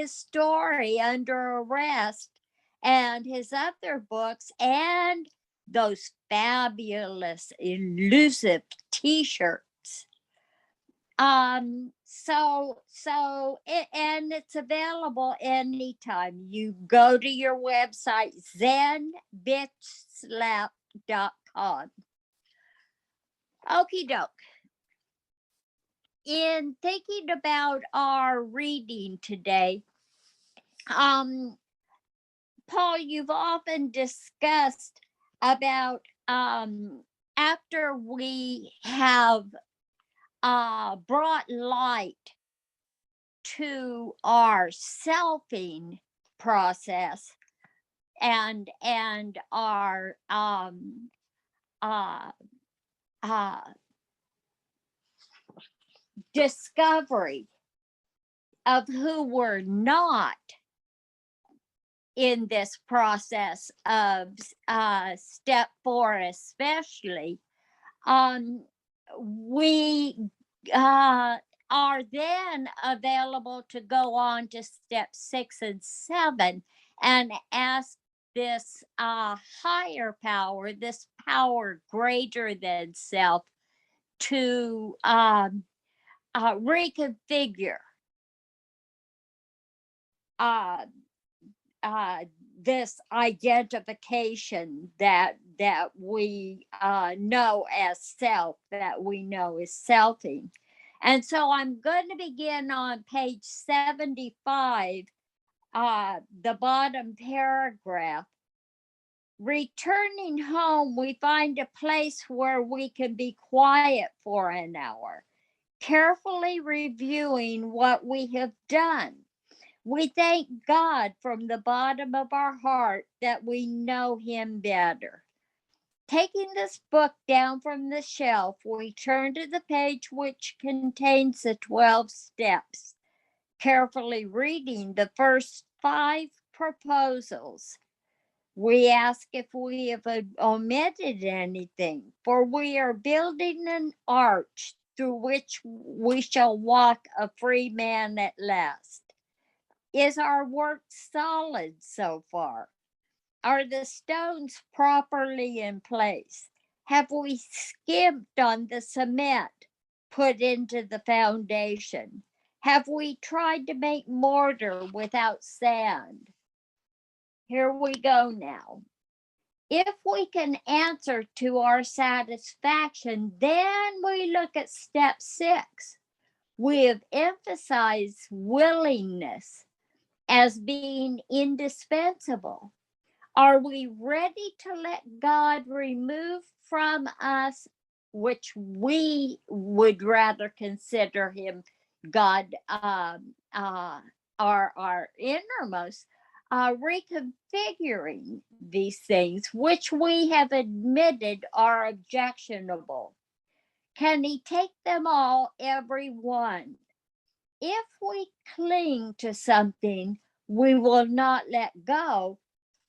his story under arrest and his other books and those fabulous, elusive T-shirts. And it's available anytime. You go to your website, zenbitchslap.com. Okie doke. In thinking about our reading today, Paul, you've often discussed about after we have brought light to our selfing process and our discovery of who we're not in this process of step 4 especially, we are then available to go on to step 6 and 7 and ask this higher power, this power greater than self, to reconfigure this identification that we know as self, that we know is selfing. And so I'm going to begin on page 75, the bottom paragraph. Returning home, we find a place where we can be quiet for an hour, carefully reviewing what we have done. We thank God from the bottom of our heart that we know him better. Taking this book down from the shelf, we turn to the page which contains the 12 steps, carefully reading the first 5 proposals. We ask if we have omitted anything, for we are building an arch through which we shall walk a free man at last. Is our work solid so far? Are the stones properly in place? Have we skimped on the cement put into the foundation? Have we tried to make mortar without sand? Here we go now. If we can answer to our satisfaction, then we look at step 6. We have emphasized willingness as being indispensable. Are we ready to let God remove from us, which we would rather consider him God, our innermost, reconfiguring these things which we have admitted are objectionable? Can he take them all, every one? If we cling to something we will not let go,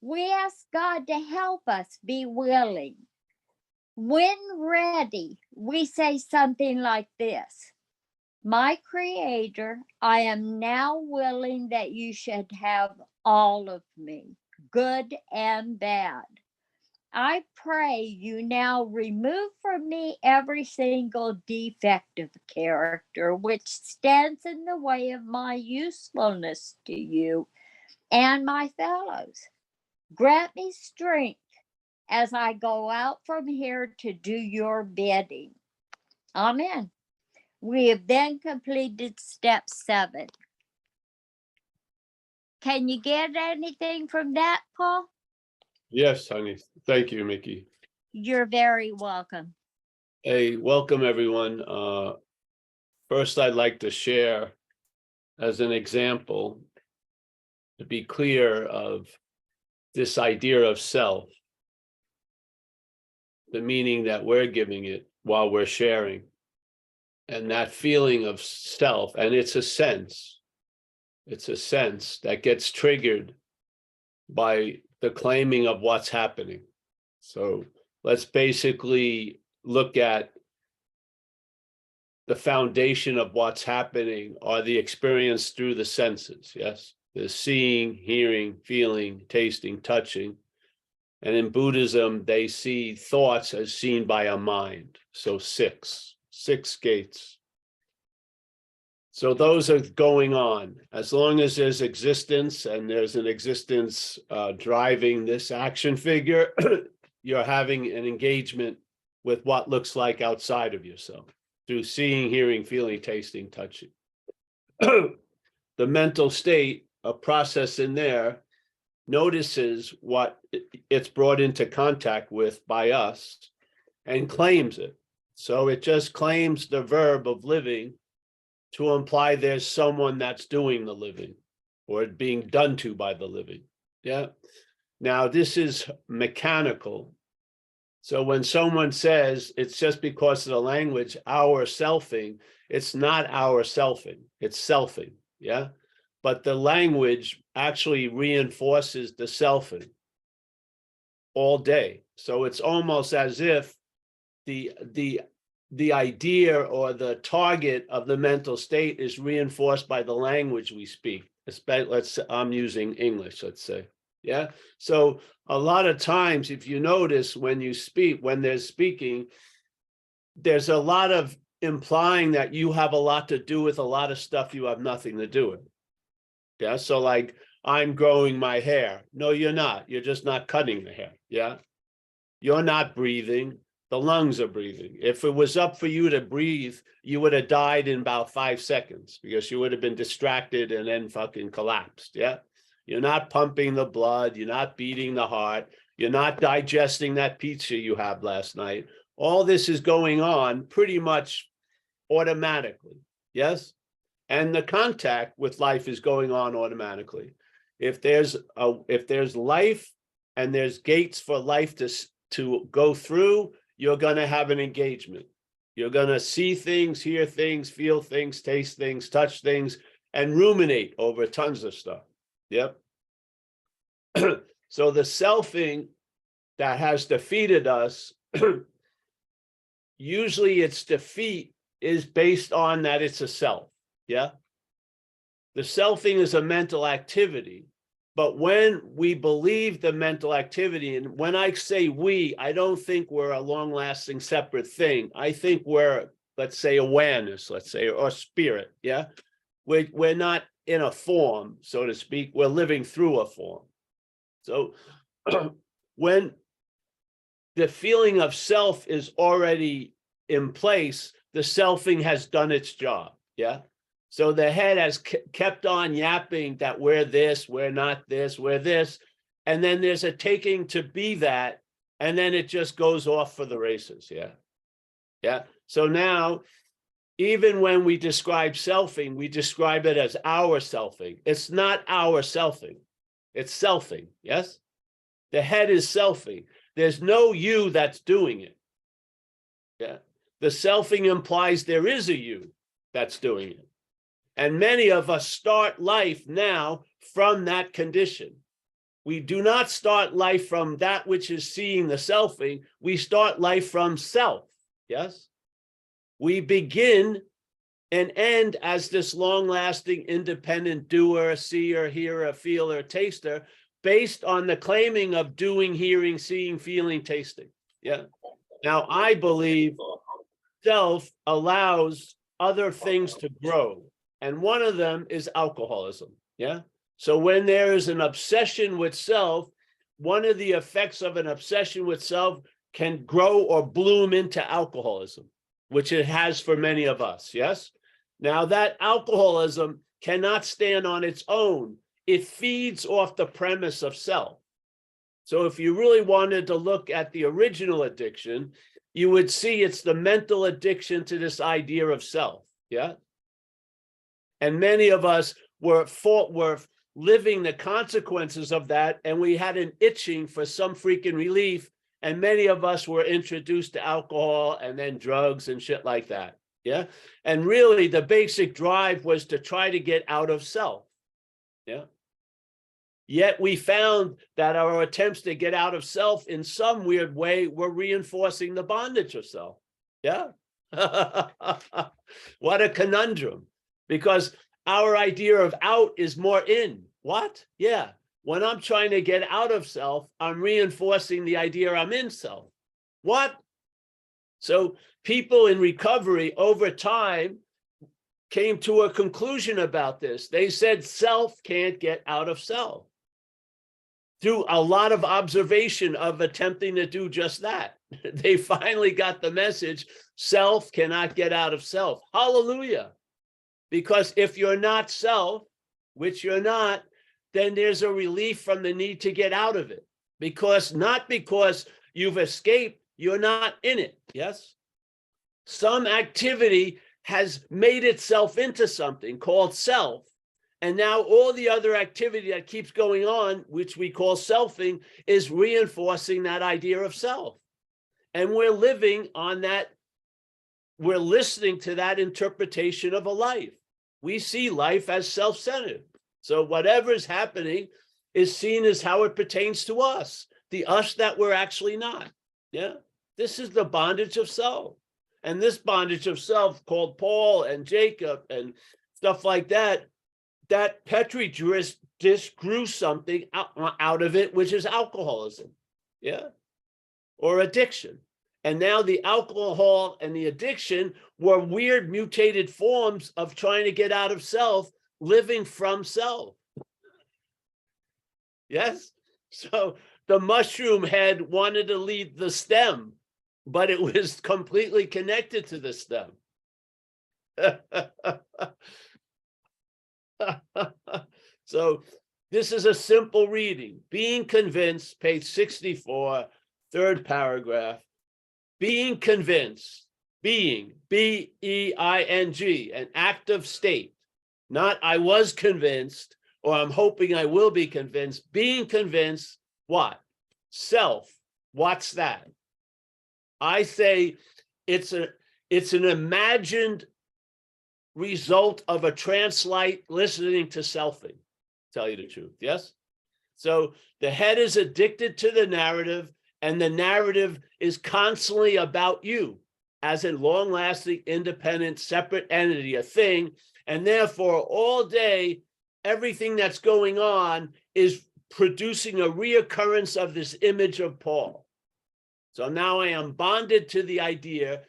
we ask God to help us be willing. When ready, we say something like this: my Creator, I am now willing that you should have all of me, good and bad. I pray you now remove from me every single defect of character which stands in the way of my usefulness to you and my fellows. Grant me strength as I go out from here to do your bidding. Amen. We have then completed step 7. Can you get anything from that, Paul? Yes, honey. Thank you, Mickey. You're very welcome. Hey, welcome everyone. First, I'd like to share as an example, to be clear, of this idea of self, the meaning that we're giving it while we're sharing, and that feeling of self. And it's a sense that gets triggered by the claiming of what's happening. So let's basically look at the foundation of what's happening, or the experience through the senses. Yes. There's seeing, hearing, feeling, tasting, touching. And in Buddhism, they see thoughts as seen by a mind. So six gates. So those are going on. As long as there's existence and there's an existence driving this action figure, you're having an engagement with what looks like outside of yourself through seeing, hearing, feeling, tasting, touching. The mental state, a process in there, notices what it's brought into contact with by us and claims it. So it just claims the verb of living to imply there's someone that's doing the living or being done to by the living. Yeah. Now, this is mechanical. So when someone says it's just because of the language, our selfing, it's not our selfing, it's selfing. Yeah. But the language actually reinforces the selfing all day. So it's almost as if the idea or the target of the mental state is reinforced by the language we speak. I'm using English, let's say. Yeah. So a lot of times, if you notice when you speak, when there's speaking, there's a lot of implying that you have a lot to do with a lot of stuff you have nothing to do with. Yeah. So like, I'm growing my hair. No, you're not. You're just not cutting the hair. Yeah. You're not breathing. The lungs are breathing. If it was up for you to breathe, you would have died in about 5 seconds because you would have been distracted and then fucking collapsed. Yeah. You're not pumping the blood. You're not beating the heart. You're not digesting that pizza you had last night. All this is going on pretty much automatically. Yes. And the contact with life is going on automatically. If there's life and there's gates for life to go through, you're going to have an engagement. You're going to see things, hear things, feel things, taste things, touch things, and ruminate over tons of stuff. Yep. So the selfing that has defeated us, usually its defeat is based on that it's a self. Yeah. The selfing is a mental activity. But when we believe the mental activity, and when I say we, I don't think we're a long-lasting separate thing. I think we're, let's say, awareness, let's say, or spirit. Yeah. We're not in a form, so to speak. We're living through a form. So when the feeling of self is already in place, the selfing has done its job. Yeah. So the head has kept on yapping that we're this, we're not this, we're this. And then there's a taking to be that. And then it just goes off for the races. Yeah. Yeah. So now, even when we describe selfing, we describe it as our selfing. It's not our selfing. It's selfing. Yes. The head is selfing. There's no you that's doing it. Yeah. The selfing implies there is a you that's doing it. And many of us start life now from that condition. We do not start life from that which is seeing the selfing. We start life from self. Yes. We begin and end as this long-lasting, independent doer, seer, hearer, feeler, taster, based on the claiming of doing, hearing, seeing, feeling, tasting. Yeah. Now, I believe self allows other things to grow. And one of them is alcoholism. Yeah. So when there is an obsession with self, one of the effects of an obsession with self can grow or bloom into alcoholism, which it has for many of us. Yes. Now that alcoholism cannot stand on its own. It feeds off the premise of self. So if you really wanted to look at the original addiction, you would see it's the mental addiction to this idea of self. Yeah. And many of us were living the consequences of that, and we had an itching for some freaking relief. And many of us were introduced to alcohol and then drugs and shit like that. Yeah. And really, the basic drive was to try to get out of self. Yeah. Yet we found that our attempts to get out of self in some weird way were reinforcing the bondage of self. Yeah. What a conundrum. Because our idea of out is more in. What? Yeah. When I'm trying to get out of self, I'm reinforcing the idea I'm in self. What? So people in recovery over time came to a conclusion about this. They said self can't get out of self. Through a lot of observation of attempting to do just that, they finally got the message, self cannot get out of self. Hallelujah. Because if you're not self, which you're not, then there's a relief from the need to get out of it. Not because you've escaped, you're not in it, yes? Some activity has made itself into something called self. And now all the other activity that keeps going on, which we call selfing, is reinforcing that idea of self. And we're living on that, we're listening to that interpretation of a life. We see life as self-centered. So whatever's happening is seen as how it pertains to us, the us that we're actually not. Yeah, this is the bondage of self. And this bondage of self called Paul and Jacob and stuff like that, that Petri dish grew something out of it, which is alcoholism, yeah, or addiction. And now the alcohol and the addiction were weird mutated forms of trying to get out of self, living from self. Yes? So the mushroom head wanted to lead the stem, but it was completely connected to the stem. So this is a simple reading. Being convinced, page 64, third paragraph. Being convinced, being, B-E-I-N-G, an active state. Not I was convinced, or I'm hoping I will be convinced. Being convinced, what? Self. What's that? I say it's an imagined result of a translate listening to selfing, tell you the truth, yes? So the head is addicted to the narrative, and the narrative is constantly about you as a long-lasting, independent, separate entity, a thing, and therefore all day, everything that's going on is producing a reoccurrence of this image of Paul. So now I am bonded to the idea,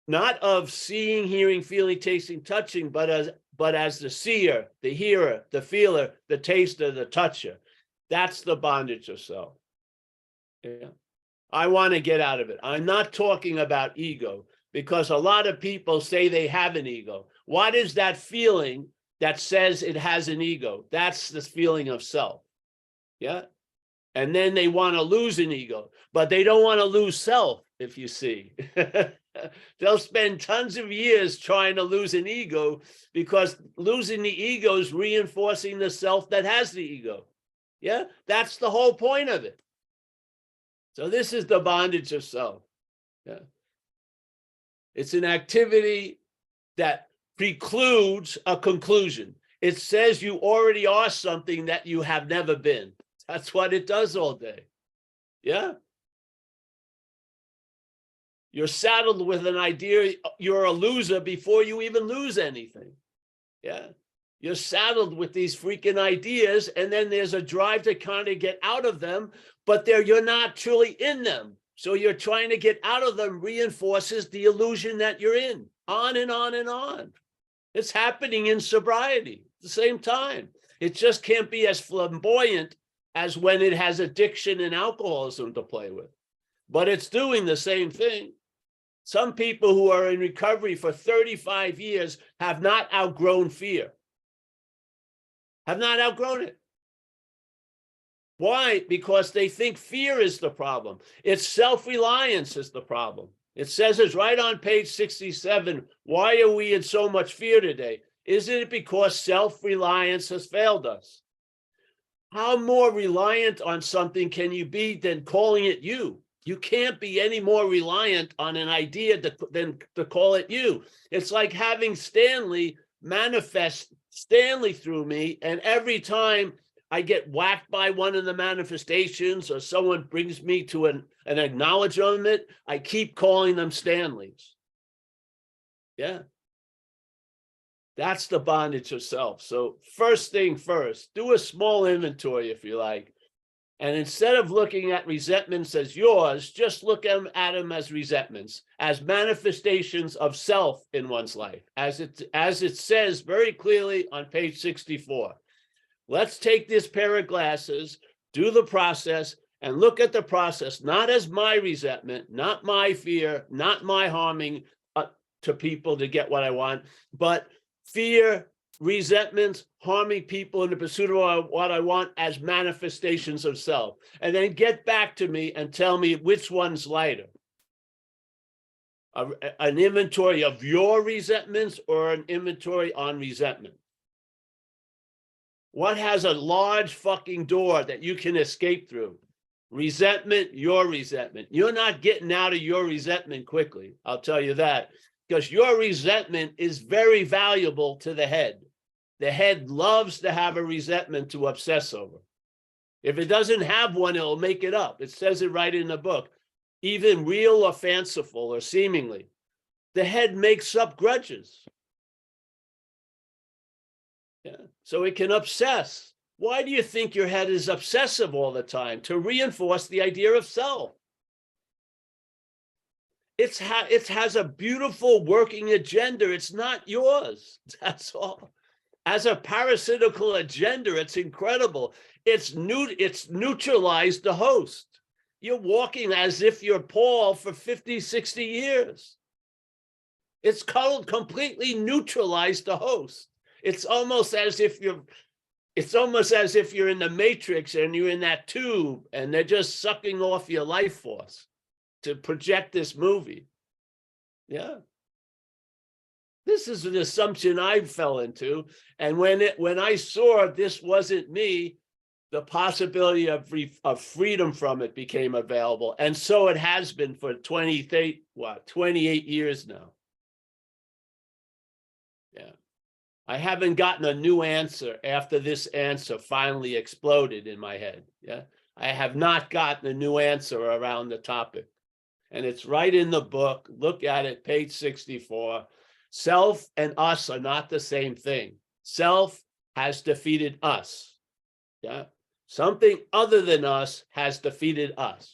not of seeing, hearing, feeling, tasting, touching, but as the seer, the hearer, the feeler, the taster, the toucher. That's the bondage of self. Yeah. I want to get out of it. I'm not talking about ego, because a lot of people say they have an ego. What is that feeling that says it has an ego? That's the feeling of self. Yeah. And then they want to lose an ego, but they don't want to lose self, if you see. They'll spend tons of years trying to lose an ego, because losing the ego is reinforcing the self that has the ego. Yeah, that's the whole point of it. So this is the bondage of self. Yeah. It's an activity that precludes a conclusion. It says you already are something that you have never been. That's what it does all day. Yeah. You're saddled with an idea you're a loser before you even lose anything. Yeah. You're saddled with these freaking ideas, and then there's a drive to kind of get out of them, but you're not truly in them. So you're trying to get out of them reinforces the illusion that you're in. On and on and on. It's happening in sobriety at the same time. It just can't be as flamboyant as when it has addiction and alcoholism to play with. But it's doing the same thing. Some people who are in recovery for 35 years have not outgrown fear. Have not outgrown it. Why? Because they think fear is the problem. It's self-reliance is the problem. It says it's right on page 67. Why are we in so much fear today? Isn't it because self-reliance has failed us? How more reliant on something can you be than calling it you? You can't be any more reliant on an idea than to call it you. It's like having Stanley manifest Stanley through me, and every time I get whacked by one of the manifestations or someone brings me to an acknowledgement, I keep calling them Stanleys. Yeah. That's the bondage of self. So first thing first, do a small inventory if you like. And instead of looking at resentments as yours, just look at them as resentments, as manifestations of self in one's life, as it says very clearly on page 64. Let's take this pair of glasses, do the process, and look at the process, not as my resentment, not my fear, not my harming to people to get what I want, but fear, resentments, harming people in the pursuit of what I want as manifestations of self. And then get back to me and tell me which one's lighter. An inventory of your resentments or an inventory on resentment. What has a large fucking door that you can escape through? Resentment, your resentment. You're not getting out of your resentment quickly, I'll tell you that, because your resentment is very valuable to the head. The head loves to have a resentment to obsess over. If it doesn't have one, it'll make it up. It says it right in the book. Even real or fanciful or seemingly. The head makes up grudges. Yeah. So it can obsess. Why do you think your head is obsessive all the time? To reinforce the idea of self. It has a beautiful working agenda. It's not yours. That's all. As a parasitical agenda, it's incredible. It's neutralized the host. You're walking as if you're Paul for 50, 60 years. It's completely neutralized the host. It's almost as if you're in the Matrix and you're in that tube and they're just sucking off your life force to project this movie. Yeah. This is an assumption I fell into. And when I saw this wasn't me, the possibility of freedom from it became available. And so it has been for 28 years now. Yeah. I haven't gotten a new answer after this answer finally exploded in my head. Yeah. I have not gotten a new answer around the topic. And it's right in the book. Look at it, page 64. Self and us are not the same thing. Self has defeated us. Yeah. Something other than us has defeated us.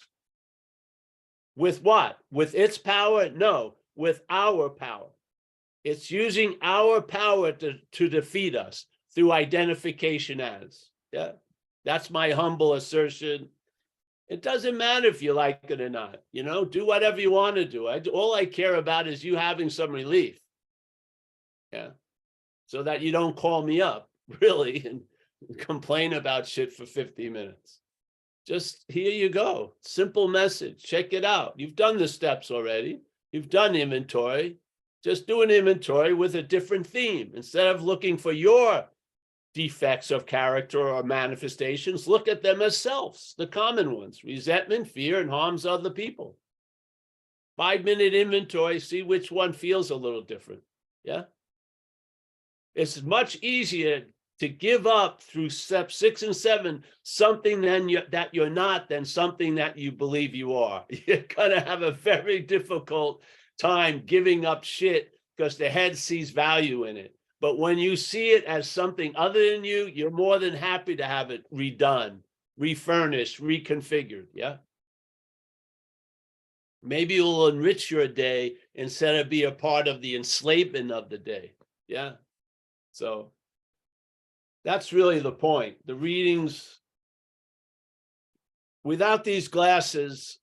With what? With its power? No, with our power. It's using our power to defeat us through identification as. Yeah. That's my humble assertion. It doesn't matter if you like it or not. Do whatever you want to do. All I care about is you having some relief. Yeah. So that you don't call me up, really, and complain about shit for 50 minutes. Just here you go. Simple message. Check it out. You've done the steps already. You've done inventory. Just do an inventory with a different theme. Instead of looking for your defects of character or manifestations, look at them as selves, the common ones: resentment, fear, and harms other people. 5-minute inventory, see which one feels a little different. Yeah. It's much easier to give up through step 6 and 7 something that you're not than something that you believe you are. You're gonna have a very difficult time giving up shit because the head sees value in it. But when you see it as something other than you, you're more than happy to have it redone, refurnished, reconfigured. Yeah. Maybe it will enrich your day instead of be a part of the enslavement of the day. Yeah. So that's really the point. The readings, without these glasses,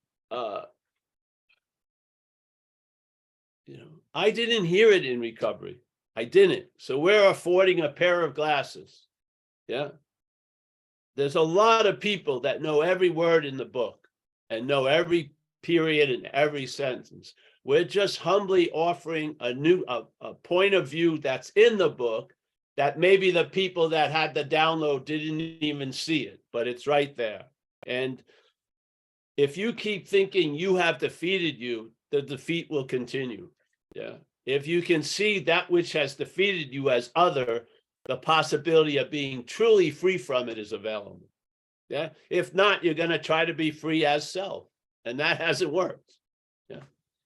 I didn't hear it in recovery. I didn't. So we're affording a pair of glasses. Yeah. There's a lot of people that know every word in the book and know every period and every sentence. We're just humbly offering a point of view that's in the book that maybe the people that had the download didn't even see it, but it's right there. And if you keep thinking you have defeated you, the defeat will continue. Yeah. If you can see that which has defeated you as other, the possibility of being truly free from it is available. Yeah. If not, you're going to try to be free as self. And that hasn't worked. Yeah.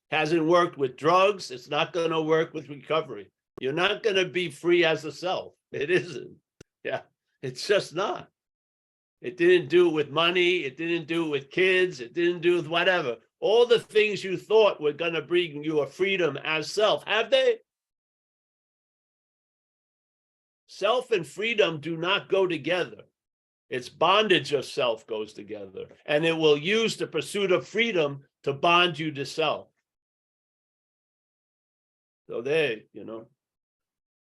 Hasn't worked with drugs. It's not going to work with recovery. You're not going to be free as a self. It isn't. Yeah, it's just not. It didn't do it with money. It didn't do it with kids. It didn't do it with whatever. All the things you thought were going to bring you a freedom as self, have they? Self and freedom do not go together. Its bondage of self goes together, and it will use the pursuit of freedom to bond you to self. So there,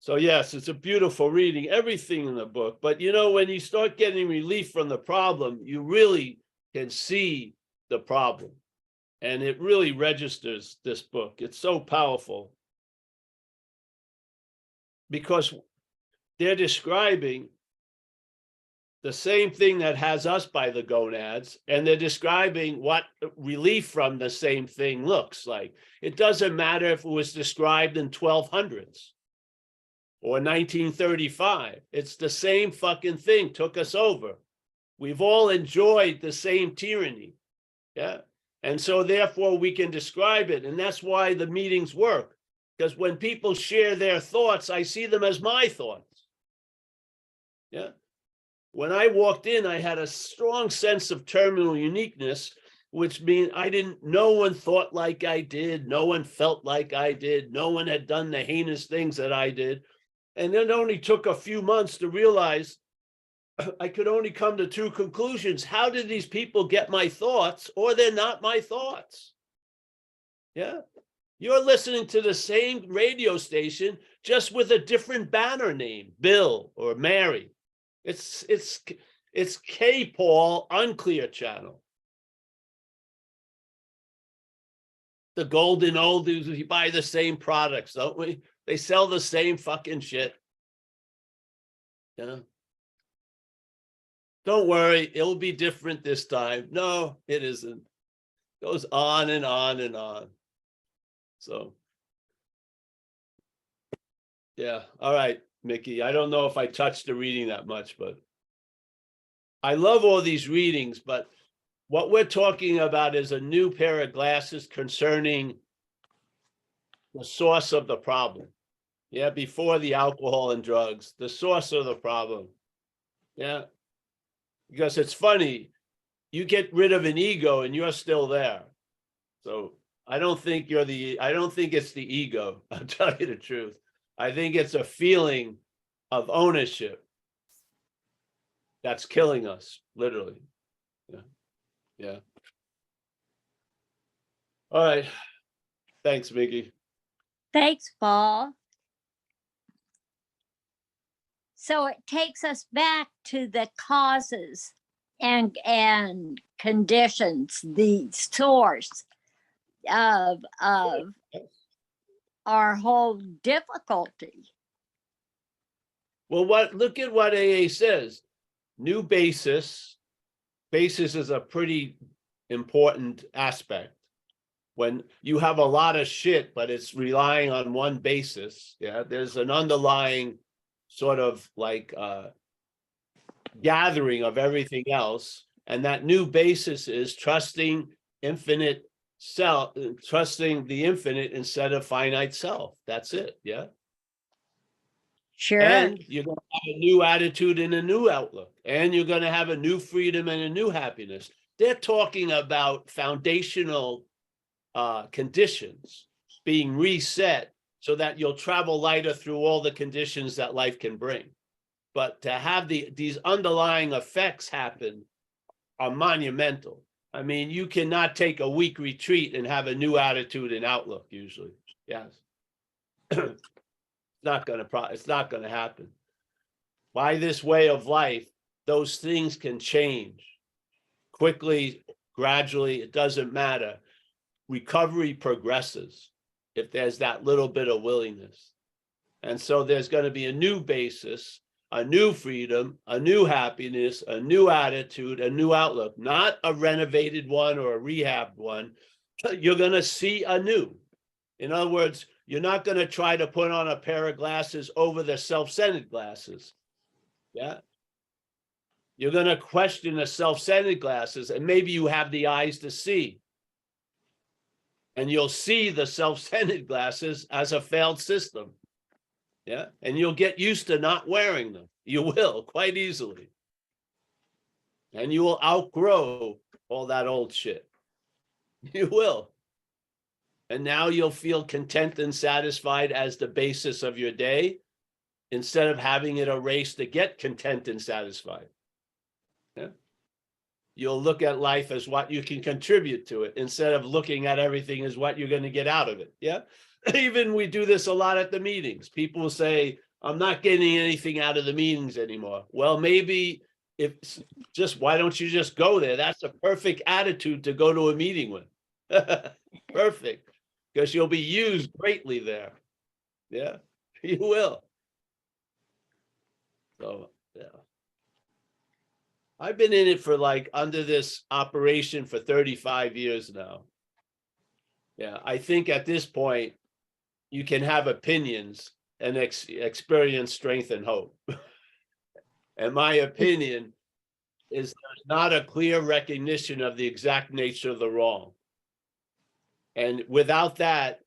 So yes, it's a beautiful reading, everything in the book. But when you start getting relief from the problem, you really can see the problem. And it really registers, this book. It's so powerful. Because they're describing the same thing that has us by the gonads, and they're describing what relief from the same thing looks like. It doesn't matter if it was described in 1200s or 1935. It's the same fucking thing took us over. We've all enjoyed the same tyranny. Yeah. And so therefore we can describe it. And that's why the meetings work. Because when people share their thoughts, I see them as my thoughts. Yeah. When I walked in, I had a strong sense of terminal uniqueness, which means no one thought like I did. No one felt like I did. No one had done the heinous things that I did. And it only took a few months to realize I could only come to two conclusions. How did these people get my thoughts, or they're not my thoughts? Yeah. You're listening to the same radio station, just with a different banner name, Bill or Mary. It's K Paul Unclear Channel. The golden oldies, we buy the same products, don't we? They sell the same fucking shit. Yeah. Don't worry, it'll be different this time. No, it isn't. It goes on and on and on. So, yeah. All right, Mickey. I don't know if I touched the reading that much, but I love all these readings. But what we're talking about is a new pair of glasses concerning the source of the problem. Yeah, before the alcohol and drugs, the source of the problem. Yeah. Because it's funny, you get rid of an ego and you're still there. So I don't think it's the ego. I'll tell you the truth. I think it's a feeling of ownership that's killing us, literally. Yeah. Yeah. All right. Thanks, Mickey. Thanks, Paul. So it takes us back to the causes and conditions, the source of our whole difficulty. Well, look at what AA says. New basis. Basis is a pretty important aspect. When you have a lot of shit, but it's relying on one basis, yeah, there's an underlying sort of like gathering of everything else. And that new basis is trusting infinite self, trusting the infinite instead of finite self. That's it. Yeah. Sure. And you're going to have a new attitude and a new outlook, and you're going to have a new freedom and a new happiness. They're talking about foundational conditions being reset so that you'll travel lighter through all the conditions that life can bring. But to have these underlying effects happen are monumental. I mean, you cannot take a week retreat and have a new attitude and outlook usually. Yes. It's not going to happen. By this way of life, those things can change quickly, gradually. It doesn't matter. Recovery progresses if there's that little bit of willingness. And so there's going to be a new basis, a new freedom, a new happiness, a new attitude, a new outlook, not a renovated one or a rehabbed one. You're going to see anew. In other words, you're not going to try to put on a pair of glasses over the self-centered glasses. Yeah. You're going to question the self-centered glasses, and maybe you have the eyes to see. And you'll see the self-centered glasses as a failed system. Yeah. And you'll get used to not wearing them. You will quite easily. And you will outgrow all that old shit. You will. And now you'll feel content and satisfied as the basis of your day, instead of having it a race to get content and satisfied. Yeah. You'll look at life as what you can contribute to it, instead of looking at everything as what you're going to get out of it. Yeah. Even we do this a lot at the meetings. People will say, I'm not getting anything out of the meetings anymore. Well, maybe if just, why don't you just go there? That's a perfect attitude to go to a meeting with. Perfect. Because you'll be used greatly there. Yeah, you will. So, yeah. I've been in it for like under this operation for 35 years now. Yeah, I think at this point, you can have opinions and experience strength and hope. And my opinion is there's not a clear recognition of the exact nature of the wrong. And without that,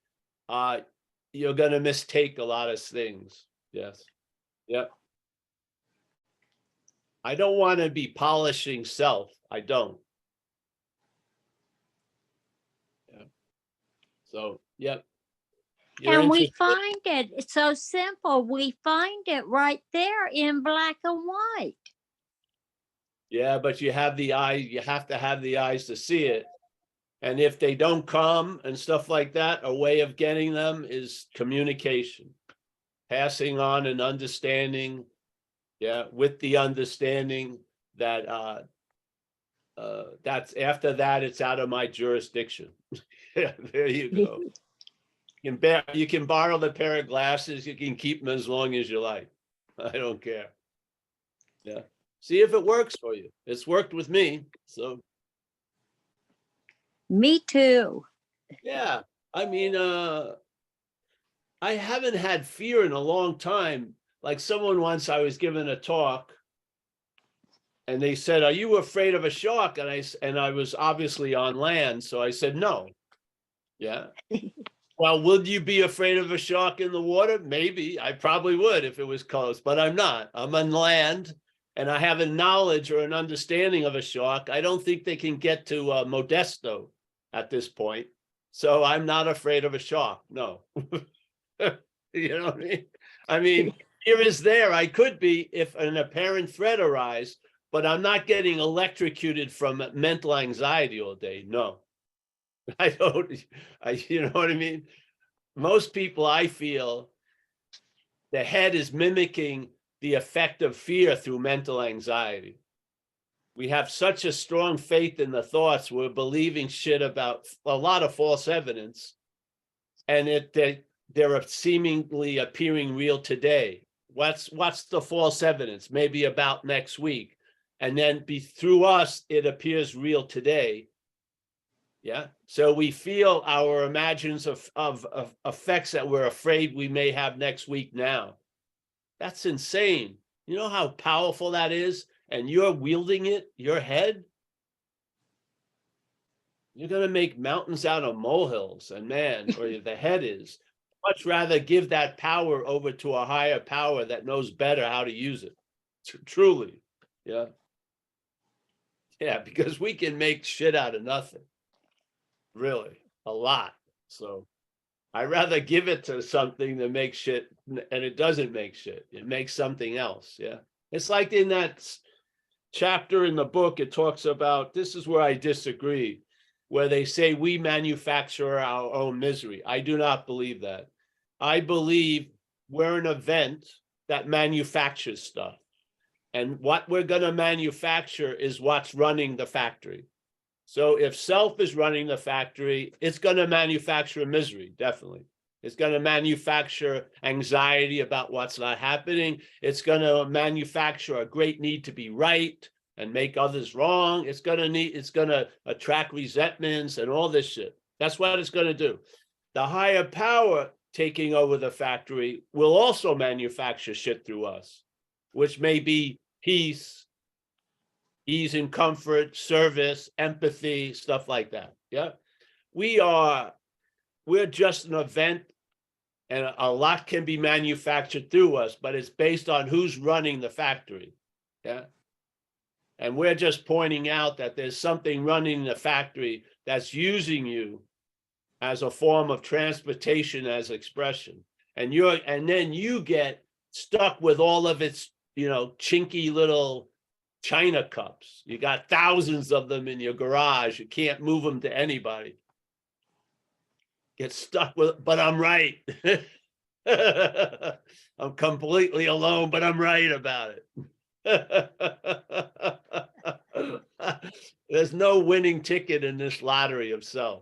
you're going to mistake a lot of things. Yes. Yep. I don't want to be polishing self. I don't. Yeah. So, yep. And we find it, it's so simple. We find it right there in black and white. Yeah, but you have the eye, you have to have the eyes to see it. And if they don't come and stuff like that, a way of getting them is communication, passing on and understanding. Yeah, with the understanding that that's after that, it's out of my jurisdiction. Yeah, there you go. You can borrow the pair of glasses, you can keep them as long as you like. I don't care. Yeah. See if it works for you. It's worked with me. So me too. yeah. I mean, I haven't had fear in a long time. Like someone once, I was giving a talk and they said, are you afraid of a shark? And I was obviously on land. So I said, no. Yeah. Well, would you be afraid of a shark in the water? Maybe. I probably would if it was close, but I'm not. I'm on land and I have a knowledge or an understanding of a shark. I don't think they can get to Modesto at this point. So I'm not afraid of a shark. No. You know what I mean? I mean, here is there. I could be if an apparent threat arises, but I'm not getting electrocuted from mental anxiety all day. No. I don't, you know what I mean? Most people, I feel, the head is mimicking the effect of fear through mental anxiety. We have such a strong faith in the thoughts, we're believing shit about a lot of false evidence, and they're seemingly appearing real today. What's the false evidence? Maybe about next week. And then through us, it appears real today. Yeah. So we feel our imagines of effects that we're afraid we may have next week now. That's insane. You know how powerful that is? And you're wielding it, your head. You're going to make mountains out of molehills, and man, or the head is. Much rather give that power over to a higher power that knows better how to use it. Truly. Yeah. Yeah, because we can make shit out of nothing. Really, a lot. So I'd rather give it to something that makes shit, and it doesn't make shit. It makes something else. Yeah. It's like in that chapter in the book, it talks about, this is where I disagree, where they say we manufacture our own misery. I do not believe that. I believe we're an event that manufactures stuff. And what we're going to manufacture is what's running the factory. So if self is running the factory, it's going to manufacture misery, definitely. It's going to manufacture anxiety about what's not happening. It's going to manufacture a great need to be right and make others wrong. It's going to attract resentments and all this shit. That's what it's going to do. The higher power taking over the factory will also manufacture shit through us, which may be peace, ease and comfort, service, empathy, stuff like that. Yeah. We're just an event, and a lot can be manufactured through us, but it's based on who's running the factory. Yeah. And we're just pointing out that there's something running the factory that's using you as a form of transportation, as expression. And then you get stuck with all of its, chinky little China cups. You got thousands of them in your garage. You can't move them to anybody. Get stuck with, but I'm right. I'm completely alone, but I'm right about it. There's no winning ticket in this lottery of self.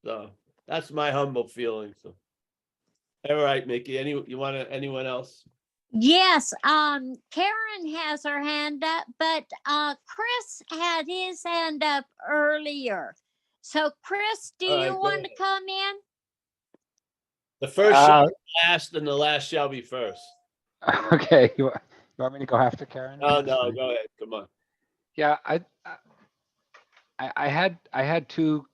So that's my humble feeling. So, all right, Mickey. Anyone else? Yes, Karen has her hand up, but Chris had his hand up earlier. So, Chris, do you want to come in? The first shall be last, and the last shall be first. Okay, you want me to go after Karen? Oh no, go ahead. Come on. Yeah, I had two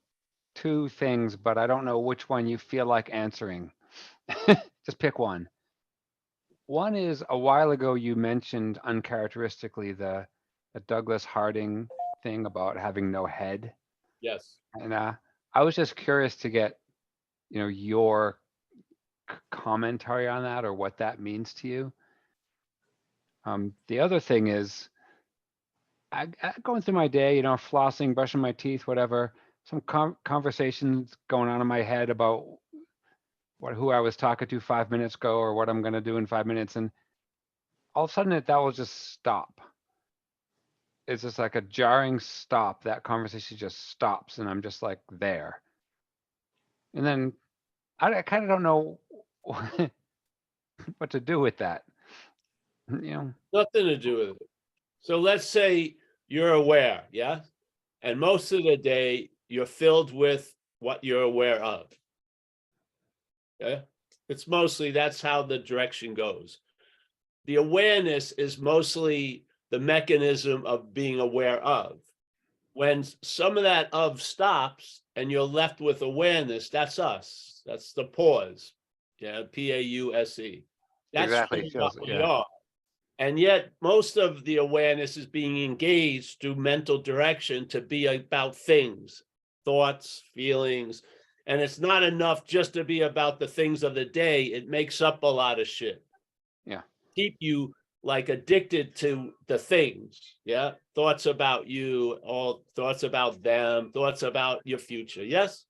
things, but I don't know which one you feel like answering. Just pick one. One is, a while ago you mentioned uncharacteristically the Douglas Harding thing about having no head. Yes. And I was just curious to get, your commentary on that, or what that means to you. The other thing is, I going through my day, flossing, brushing my teeth, whatever, some conversations going on in my head about who I was talking to 5 minutes ago, or what I'm going to do in 5 minutes. And all of a sudden that will just stop. It's just like a jarring stop. That conversation just stops, and I'm just like there. And then I kind of don't know what to do with that. Nothing to do with it. So let's say you're aware, yeah? And most of the day you're filled with what you're aware of. Yeah? It's mostly, that's how the direction goes. The awareness is mostly the mechanism of being aware of. When some of that of stops and you're left with awareness, that's us. That's the pause. Yeah, P-A-U-S-E. That's exactly what we are. And yet most of the awareness is being engaged through mental direction to be about things, thoughts, feelings. And it's not enough just to be about the things of the day. It makes up a lot of shit. Yeah. Keep you like addicted to the things. Yeah. Thoughts about you, all thoughts about them, thoughts about your future. Yes.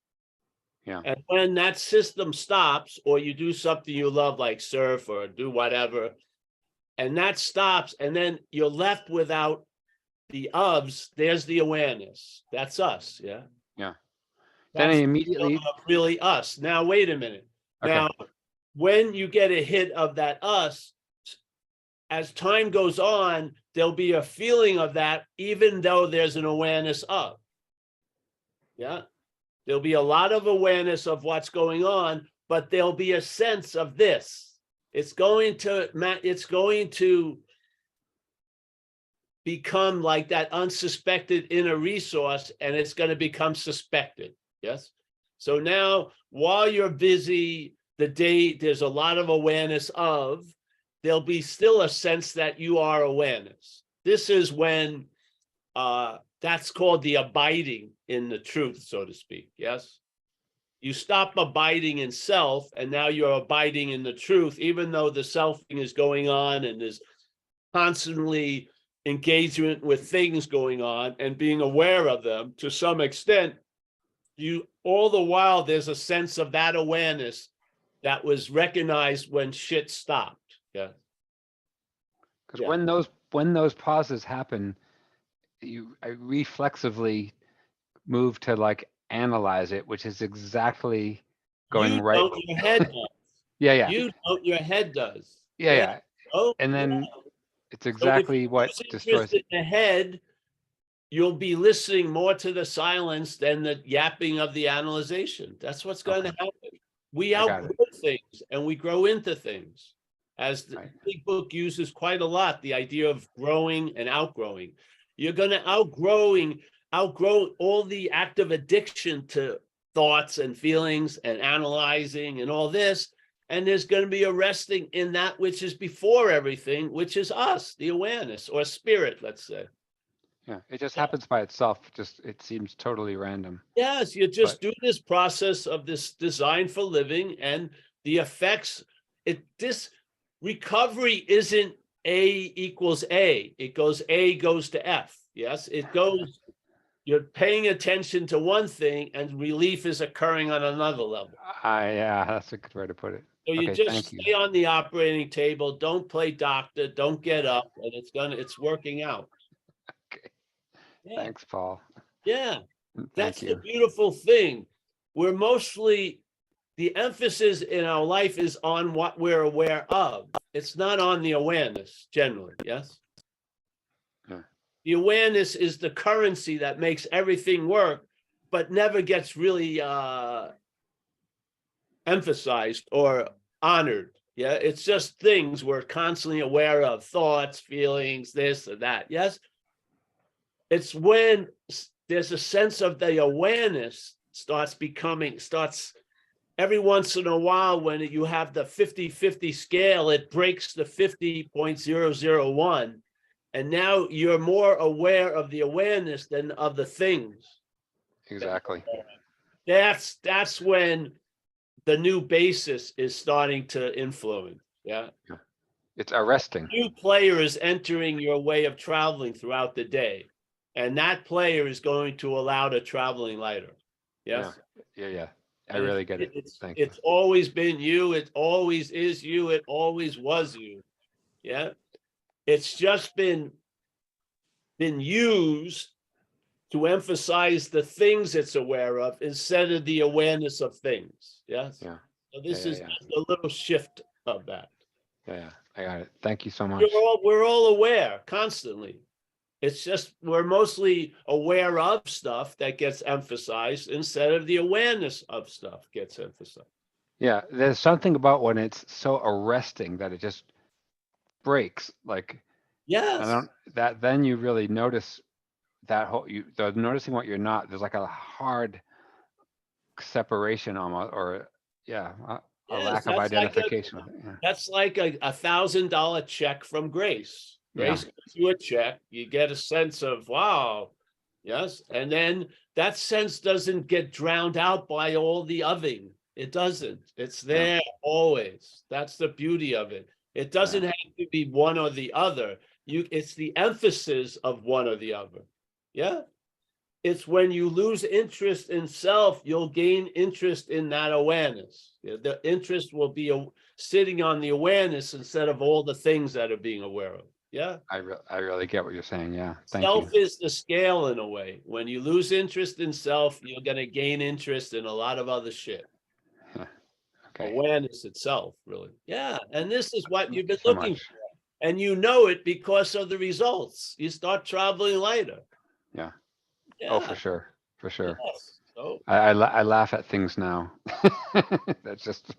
Yeah. And when that system stops, or you do something you love, like surf or do whatever, and that stops, and then you're left without the ofs, there's the awareness. That's us. Yeah. Yeah. That's then I immediately really us. Now, wait a minute. Okay. Now, when you get a hit of that us, as time goes on, there'll be a feeling of that, even though there's an awareness of. Yeah. There'll be a lot of awareness of what's going on, but there'll be a sense of this. It's going to become like that unsuspected inner resource, and it's going to become suspected. Yes. So now, while you're busy, there's a lot of awareness of, there'll be still a sense that you are awareness. This is when that's called the abiding in the truth, so to speak. Yes. You stop abiding in self, and now you're abiding in the truth, even though the selfing is going on and there's constantly engagement with things going on and being aware of them to some extent. All the while, there's a sense of that awareness that was recognized when shit stopped. Yeah. Because when those pauses happen, I reflexively move to like analyze it, which is exactly going you right. Don't, your head does. Yeah. You don't, your head does. Yeah. Oh, And then yeah. it's exactly what destroys it. In the head, you'll be listening more to the silence than the yapping of the analyzation. That's what's going to happen. We outgrow things and we grow into things. As the big book uses quite a lot, the idea of growing and outgrowing. You're going to outgrow all the active addiction to thoughts and feelings and analyzing and all this. And there's going to be a resting in that which is before everything, which is us, the awareness or spirit, let's say. Yeah, it just happens by itself. Just it seems totally random. Yes, you just But- do this process of this design for living, and the effects. This recovery isn't A equals A. It goes A goes to F. Yes, it goes. You're paying attention to one thing, and relief is occurring on another level. Yeah, that's a good way to put it. So you Okay, just thank stay you. on the operating table. Don't play doctor. Don't get up, and it's working out. Okay. Yeah. Thanks, Paul. Yeah. Thank That's you. the beautiful thing. We're mostly, the emphasis in our life is on what we're aware of. It's not on the awareness generally. Yes. Yeah. The awareness is the currency that makes everything work, but never gets really emphasized or honored. Yeah. It's just things we're constantly aware of, thoughts, feelings, this or that. Yes. It's when there's a sense of the awareness starts every once in a while, when you have the 50-50 scale, it breaks the 50.001. And now you're more aware of the awareness than of the things. Exactly. That's when the new basis is starting to influence. Yeah. It's arresting. New player is entering your way of traveling throughout the day. And that player is going to allow the traveling lighter. Yes. Yeah. I really get it. Thank you. It's always been you. It always is you. It always was you. Yeah. It's just been used to emphasize the things it's aware of instead of the awareness of things. Yes. Yeah. So this Yeah, is yeah. just a little shift of that. Yeah, I got it. Thank you so much. We're all aware constantly. It's just we're mostly aware of stuff that gets emphasized instead of the awareness of stuff gets emphasized. Yeah, there's something about when it's so arresting that it just breaks. Like, Yes. then you really notice that noticing what you're not. There's like a hard separation almost, or a Yes, lack of identification. That's like a $1,000 check from Grace. Grace gives you a check. You get a sense of, wow. Yes. And then that sense doesn't get drowned out by all the othering. It doesn't. It's there always. That's the beauty of it. It doesn't have to be one or the other. It's the emphasis of one or the other. Yeah. It's when you lose interest in self, you'll gain interest in that awareness. The interest will be sitting on the awareness instead of all the things that are being aware of. Yeah. I really get what you're saying. Yeah. Thank Self you. is the scale in a way. When you lose interest in self, you're going to gain interest in a lot of other shit. Okay. Awareness itself, really. Yeah. And this is what you've been so looking much. for. And you know it because of the results. You start traveling lighter. Yeah. Yeah. Oh, for sure. For sure. Yes. So I laugh at things now. That's just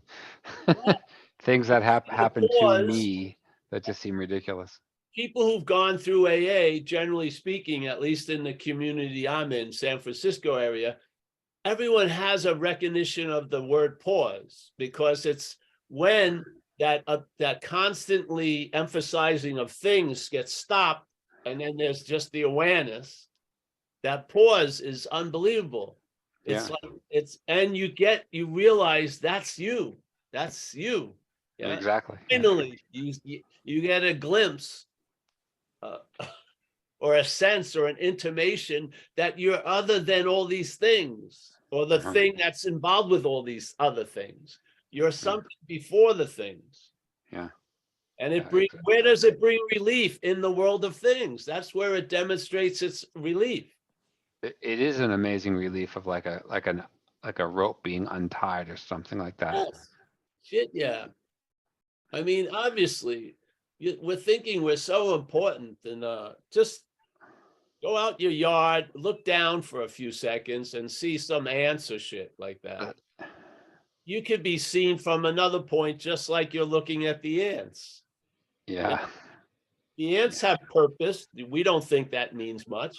things that happen to me that just seem ridiculous. people who've gone through AA, generally speaking, at least in the community I'm in, San Francisco area, everyone has a recognition of the word pause, because it's when that constantly emphasizing of things gets stopped, and then there's just the awareness. That pause is unbelievable. It's and you realize that's you. That's you. Yeah. Exactly. Finally, you get a glimpse or a sense or an intimation that you're other than all these things, or the thing that's involved with all these other things. You're something before the things. Yeah. And where does it bring relief? In the world of things. That's where it demonstrates its relief. It is an amazing relief of like a rope being untied or something like that. Yes. Shit, yeah. I mean, obviously, we're thinking we're so important, and just go out your yard, look down for a few seconds, and see some ants or shit like that. You could be seen from another point, just like you're looking at the ants. Yeah. The ants have purpose. We don't think that means much,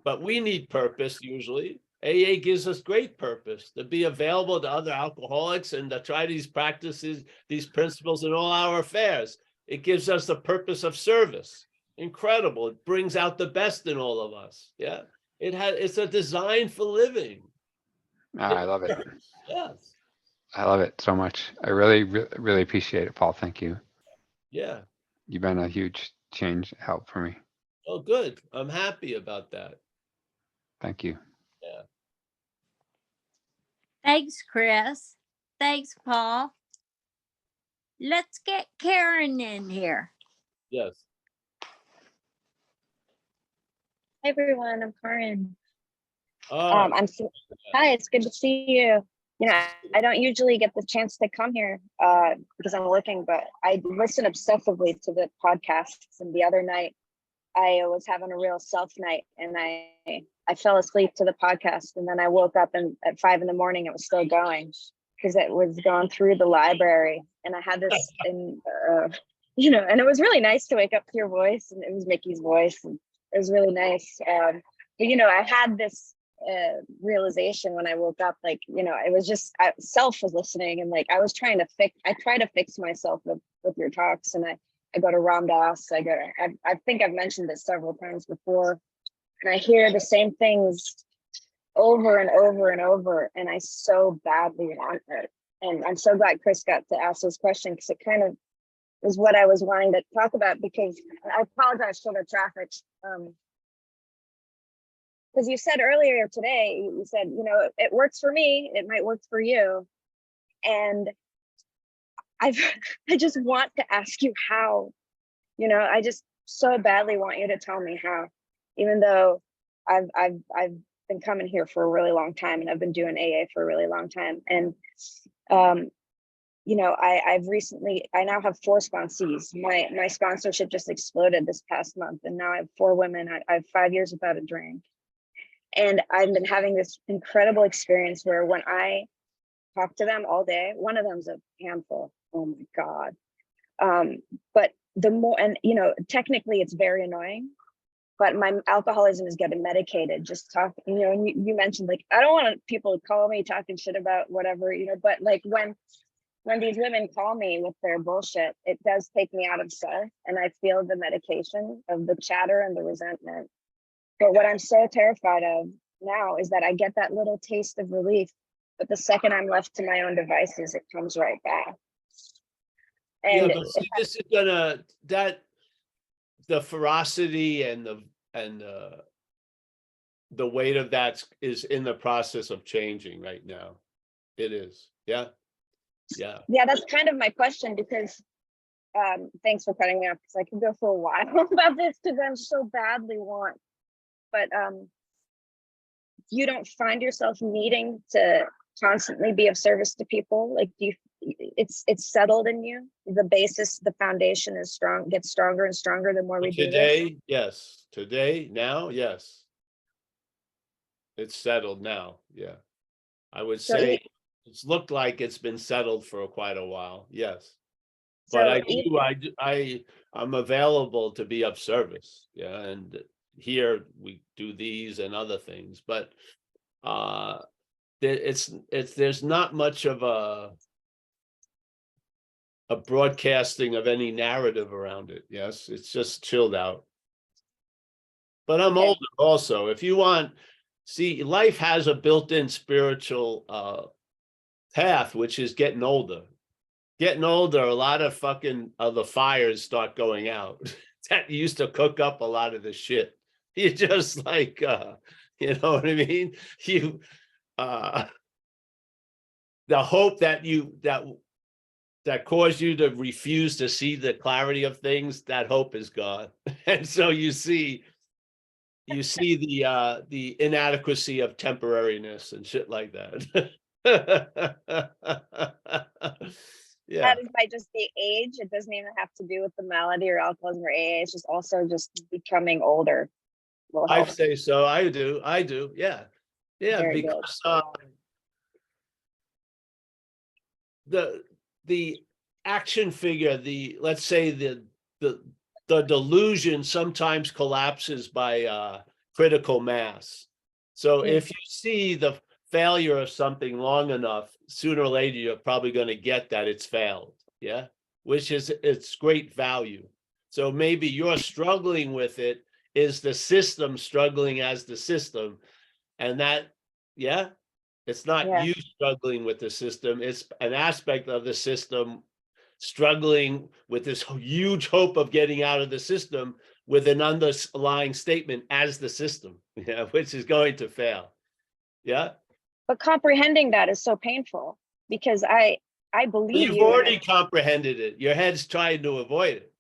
but we need purpose usually. AA gives us great purpose to be available to other alcoholics and to try these practices, these principles in all our affairs. It gives us the purpose of service. Incredible. It brings out the best in all of us. Yeah. It's a design for living. I love it. Yes. I love it so much. I really, really appreciate it, Paul. Thank you. Yeah. You've been a huge help for me. Oh, good. I'm happy about that. Thank you. Yeah. Thanks, Chris. Thanks, Paul. Let's get Karen in here. Yes. Hi everyone, I'm Karen. Oh, Hi, it's good to see you. You know, I don't usually get the chance to come here because I'm working, but I listen obsessively to the podcasts. And the other night, I was having a real self night, and I fell asleep to the podcast, and then I woke up, and at 5 a.m, it was still going because it was going through the library, and I had this, and you know, and it was really nice to wake up to your voice, and it was Mickey's voice, and it was really nice. But you know, I had this realization when I woke up, like, you know, it was just self was listening, and like I try to fix myself with your talks, and I go to Ram Dass. I think I've mentioned this several times before, and I hear the same things over and over and over, and I so badly want it. And I'm so glad Chris got to ask this question, because it kind of is what I was wanting to talk about, because I apologize for the traffic. Because you said earlier today, you said, you know, it works for me, it might work for you. And I just want to ask you how, you know, I just so badly want you to tell me how, even though I've been coming here for a really long time, and I've been doing AA for a really long time. And, you know, I now have 4 sponsees. My sponsorship just exploded this past month. And now I have 4 women. I have 5 years without a drink. And I've been having this incredible experience where when I talk to them all day, one of them's a handful. Oh my God. But the more, and you know, technically it's very annoying, but my alcoholism is getting medicated. Just talk, you know, and you mentioned, like, I don't want people to call me talking shit about whatever, you know, but like when these women call me with their bullshit, it does take me out of self, and I feel the medication of the chatter and the resentment. But what I'm so terrified of now is that I get that little taste of relief, but the second I'm left to my own devices, it comes right back. And yeah, but see, this is gonna, the ferocity and the weight of that is in the process of changing right now. It is. Yeah. Yeah. Yeah, that's kind of my question, because thanks for cutting me off, because I could go for a while about this, because I so badly want. But you don't find yourself needing to constantly be of service to people? Like, it's settled in you, the basis, the foundation is strong, gets stronger and stronger the more we do this? Today, yes. Today, now, yes. It's settled now. Yeah. I would So say it's looked like it's been settled for quite a while. Yes. So But I'm available to be of service. Yeah. And here we do these and other things, but there's not much of a broadcasting of any narrative around it. Yes, it's just chilled out. But I'm Okay. older also. If you want, see, life has a built-in spiritual path, which is getting older. Getting older, a lot of the fires start going out that used to cook up a lot of the shit. You just like, you know what I mean? You, the hope that that caused you to refuse to see the clarity of things, that hope is gone. And so you see the inadequacy of temporariness and shit like that. Yeah. That is by just the age. It doesn't even have to do with the malady or alcoholism or AA. It's just also just becoming older. Will I help. say so. I do. Yeah. Yeah. Very good. Because the action figure, let's say the delusion sometimes collapses by critical mass. So Mm. if you see the failure of something long enough, sooner or later, you're probably going to get that it's failed. Yeah. Which is its great value. So maybe you're struggling with it is the system struggling as the system. And that, yeah, it's not Yeah. you struggling with the system. It's an aspect of the system struggling with this huge hope of getting out of the system with an underlying statement as the system, yeah, which is going to fail. Yeah. But comprehending that is so painful because I believe You've you. And already comprehended it. Your head's trying to avoid it.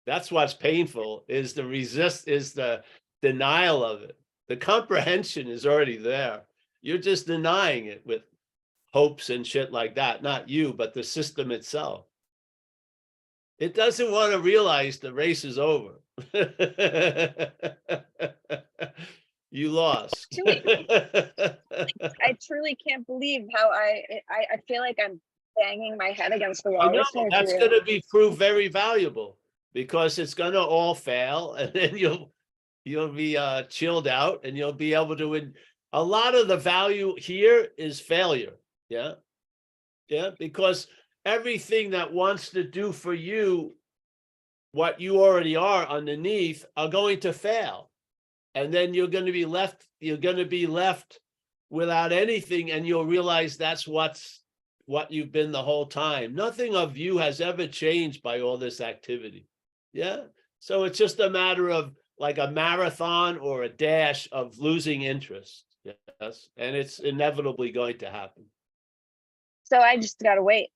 That's what's painful is the denial of it. The comprehension is already there. You're just denying it with hopes and shit like that. Not you, but the system itself. It doesn't want to realize the race is over. You lost. I truly can't believe how I feel like I'm banging my head against the I wall know listening to that's you. going to be proved very valuable because it's going to all fail, and then you'll be chilled out, and you'll be able to. A lot of the value here is failure. Yeah, yeah, because everything that wants to do for you what you already are underneath are going to fail, and then you're going to be left. You're going to be left without anything, and you'll realize that's what you've been the whole time. Nothing of you has ever changed by all this activity. Yeah. So it's just a matter of like a marathon or a dash of losing interest. Yes. And it's inevitably going to happen. So I just gotta wait.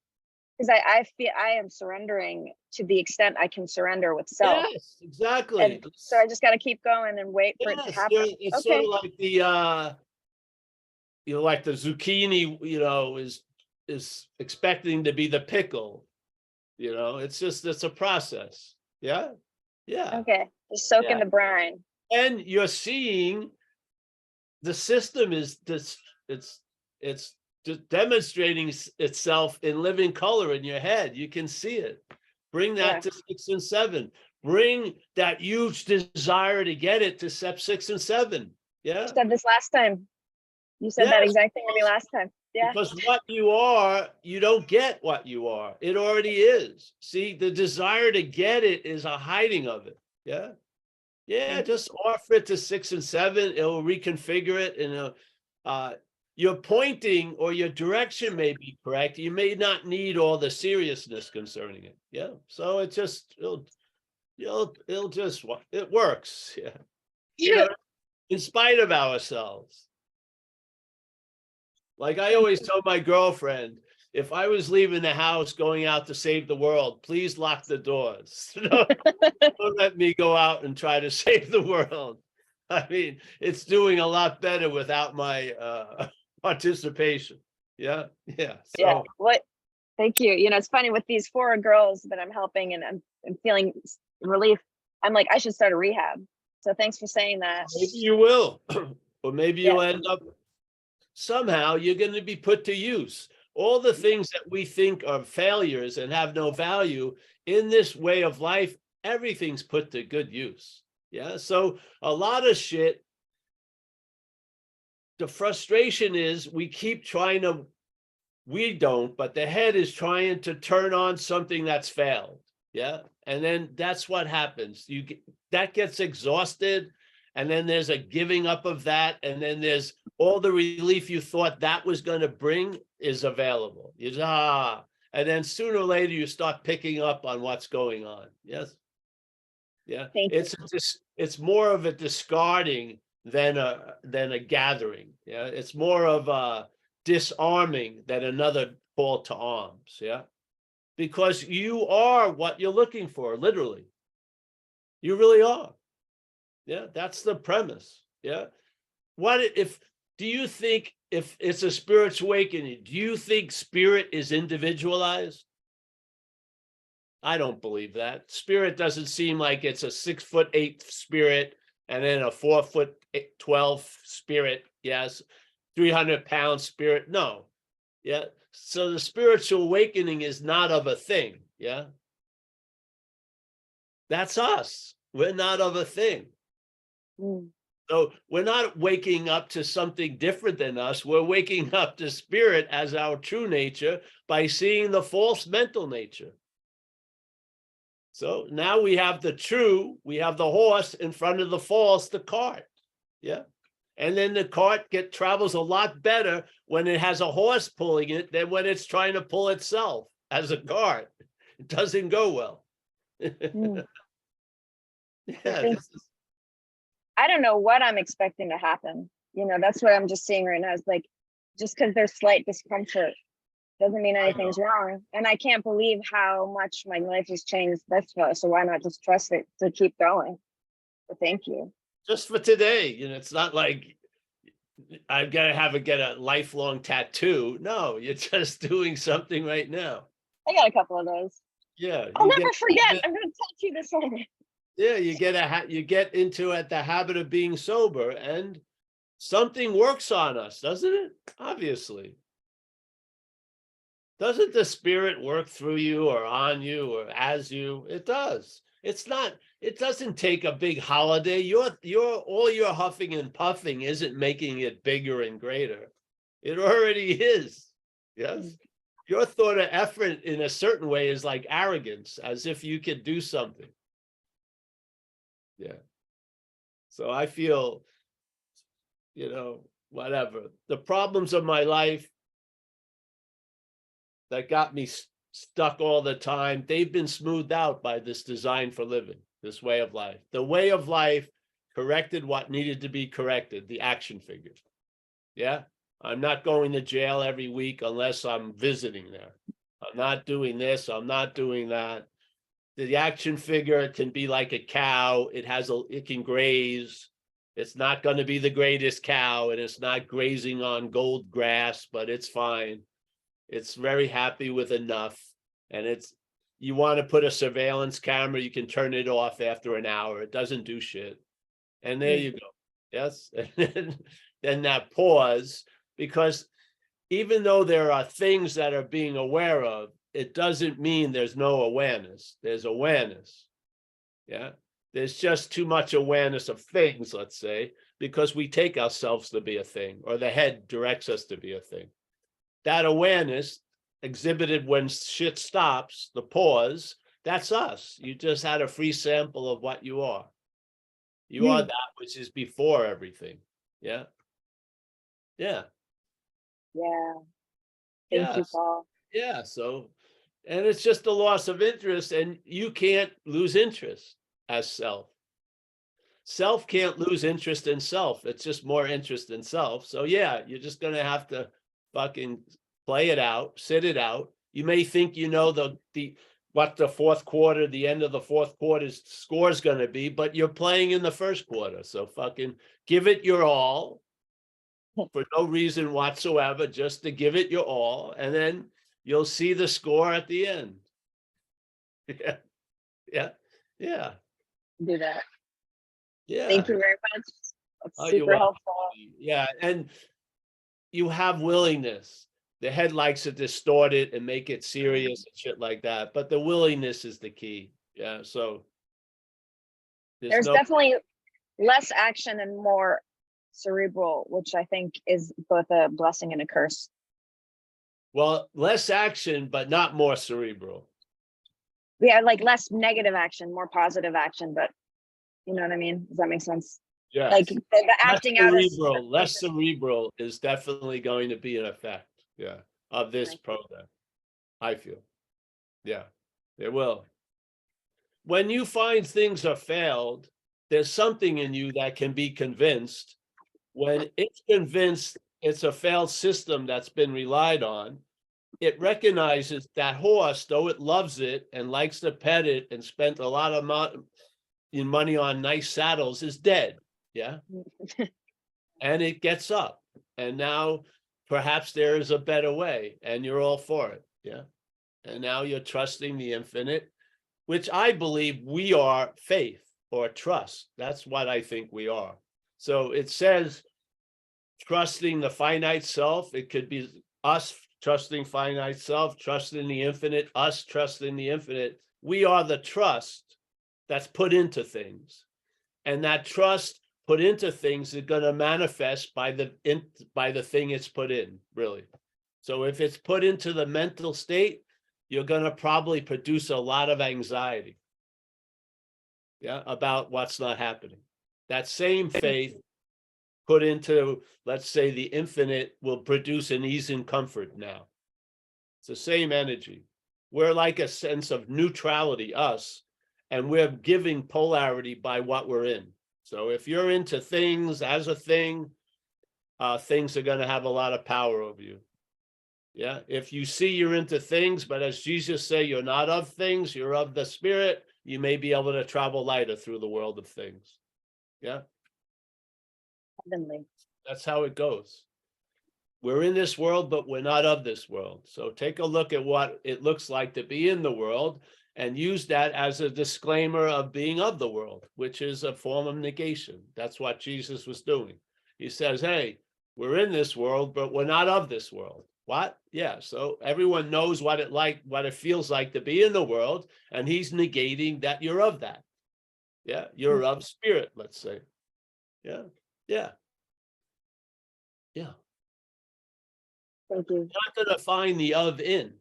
Because I feel I am surrendering to the extent I can surrender with self. Yes, exactly. And so I just gotta keep going and wait for it to Yes, happen. it's Okay. sort of like the like the zucchini, is expecting to be the pickle. It's a process. Yeah. Yeah. Okay. Just soak in Yeah. the brine. And you're seeing the system is this, it's just demonstrating itself in living color in your head. You can see it. Bring that Yeah. to 6 and 7. Bring that huge desire to get it to step 6 and 7. Yeah. You said this last time. You said that Yes, exact thing to me last time. Yeah. because what you are, you don't get what you are. It already is. See, the desire to get it is a hiding of it. Yeah. Yeah, just offer it to 6 and 7. It'll reconfigure it, and your pointing or your direction may be correct. You may not need all the seriousness concerning it. Yeah, so it works. Yeah, in spite of ourselves. Like I always tell my girlfriend, if I was leaving the house going out to save the world, please lock the doors. Don't let me go out and try to save the world. I mean, it's doing a lot better without my participation. Yeah, yeah. So Yeah. What? Thank you. It's funny with these 4 girls that I'm helping and I'm feeling relief. I'm like, I should start a rehab. So thanks for saying that. maybe you will, or maybe Yeah. you'll end up somehow you're going to be put to use. All the things that we think are failures and have no value in this way of life, everything's put to good use. Yeah. So a lot of shit, the frustration is we keep trying to, we don't, but the head is trying to turn on something that's failed. Yeah. And then that's what happens. That gets exhausted. And then there's a giving up of that. And then there's all the relief you thought that was going to bring is available. And then sooner or later you start picking up on what's going on. Yes. Yeah. Thank you. It's more of a discarding than a gathering. Yeah. It's more of a disarming than another call to arms. Yeah. Because you are what you're looking for, literally. You really are. Yeah, that's the premise. Yeah. Do you think if it's a spiritual awakening, do you think spirit is individualized? I don't believe that. Spirit doesn't seem like it's a 6'8" spirit and then a 4'12" spirit. Yes. 300-pound spirit. No. Yeah. So the spiritual awakening is not of a thing. Yeah. That's us. We're not of a thing. Mm. So we're not waking up to something different than us. We're waking up to spirit as our true nature by seeing the false mental nature. So now we have the true, we have the horse in front of the false, the cart. Yeah. And then the cart travels a lot better when it has a horse pulling it than when it's trying to pull itself as a cart. It doesn't go well. Mm. Yeah, think- I don't know what I'm expecting to happen. You know, that's what I'm just seeing right now. Is like, just because there's slight discomfort doesn't mean anything's wrong. And I can't believe how much my life has changed thus far. So why not just trust it to keep going? So thank you. just for today. It's not like I've got to get a lifelong tattoo. No, you're just doing something right now. I got a couple of those. Yeah. I'll you never get- forget. I'm gonna tattoo this on it. Yeah, you get into the habit of being sober, and something works on us, doesn't it? Obviously. Doesn't the spirit work through you or on you or as you? It does. It doesn't take a big holiday. All your huffing and puffing isn't making it bigger and greater. It already is. Yes. Your thought of effort in a certain way is like arrogance, as if you could do something. Yeah. So I feel, whatever. The problems of my life that got me stuck all the time, they've been smoothed out by this design for living, this way of life. The way of life corrected what needed to be corrected, the action figures. Yeah. I'm not going to jail every week unless I'm visiting there. I'm not doing this. I'm not doing that. The action figure can be like a cow. It can graze. It's not going to be the greatest cow, and it's not grazing on gold grass, but it's fine. It's very happy with enough. And you want to put a surveillance camera, you can turn it off after an hour. It doesn't do shit. And there you go. Yes. And then that pause, because even though there are things that are being aware of, it doesn't mean there's no awareness. There's awareness. Yeah. There's just too much awareness of things, let's say, because we take ourselves to be a thing, or the head directs us to be a thing. That awareness exhibited when shit stops, the pause, that's us. You just had a free sample of what you are. You are that which is before everything. Yeah. Yeah. Yeah. Thank you, Paul. Yeah. So, and it's just a loss of interest, and you can't lose interest as self. Self can't lose interest in self. It's just more interest in self. So yeah, you're just going to have to fucking play it out, sit it out. You may think you know what the fourth quarter, the end of the fourth quarter's score is going to be, but you're playing in the first quarter. So fucking give it your all for no reason whatsoever, just to give it your all. And then you'll see the score at the end. Yeah. Yeah. Yeah. Do that. Yeah. Thank you very much. That's Oh, you're super welcome. helpful. Yeah. And you have willingness. The head likes to distort it and make it serious and shit like that. But the willingness is the key. Yeah. So There's definitely less action and more cerebral, which I think is both a blessing and a curse. Well, less action, but not more cerebral. Yeah, like less negative action, more positive action, but you know what I mean? Does that make sense? Yeah. Like the acting out is less cerebral is definitely going to be an effect, of this program, I feel. Yeah, it will. When you find things are failed, there's something in you that can be convinced. When it's convinced it's a failed system that's been relied on, it recognizes that horse, though it loves it and likes to pet it and spent a lot of money on nice saddles, is dead. Yeah. And it gets up, and now perhaps there is a better way, and you're all for it. Yeah. And now you're trusting the infinite, which I believe we are faith or trust. That's what I think we are. So it says trusting the finite self. It could be us trusting finite self, trusting the infinite, us trusting the infinite. We are the trust that's put into things. And that trust put into things is going to manifest by the thing it's put in, really. So if it's put into the mental state, you're going to probably produce a lot of anxiety, yeah, about what's not happening. That same faith put into, let's say, the infinite will produce an ease and comfort now. It's the same energy. We're like a sense of neutrality, us, and we're giving polarity by what we're in. So if you're into things as a thing, things are going to have a lot of power over you. Yeah. If you see you're into things, but as Jesus say, you're not of things, you're of the spirit, you may be able to travel lighter through the world of things. Yeah. Heavenly. That's how it goes. We're in this world, but we're not of this world. So take a look at what it looks like to be in the world and use that as a disclaimer of being of the world, which is a form of negation. That's what Jesus was doing. He says, hey, we're in this world, but we're not of this world. What? Yeah. So everyone knows what it feels like to be in the world, and he's negating that you're of that. Yeah. You're of spirit, let's say. Yeah. Yeah. Yeah. Thank you. You're not going to find the of in.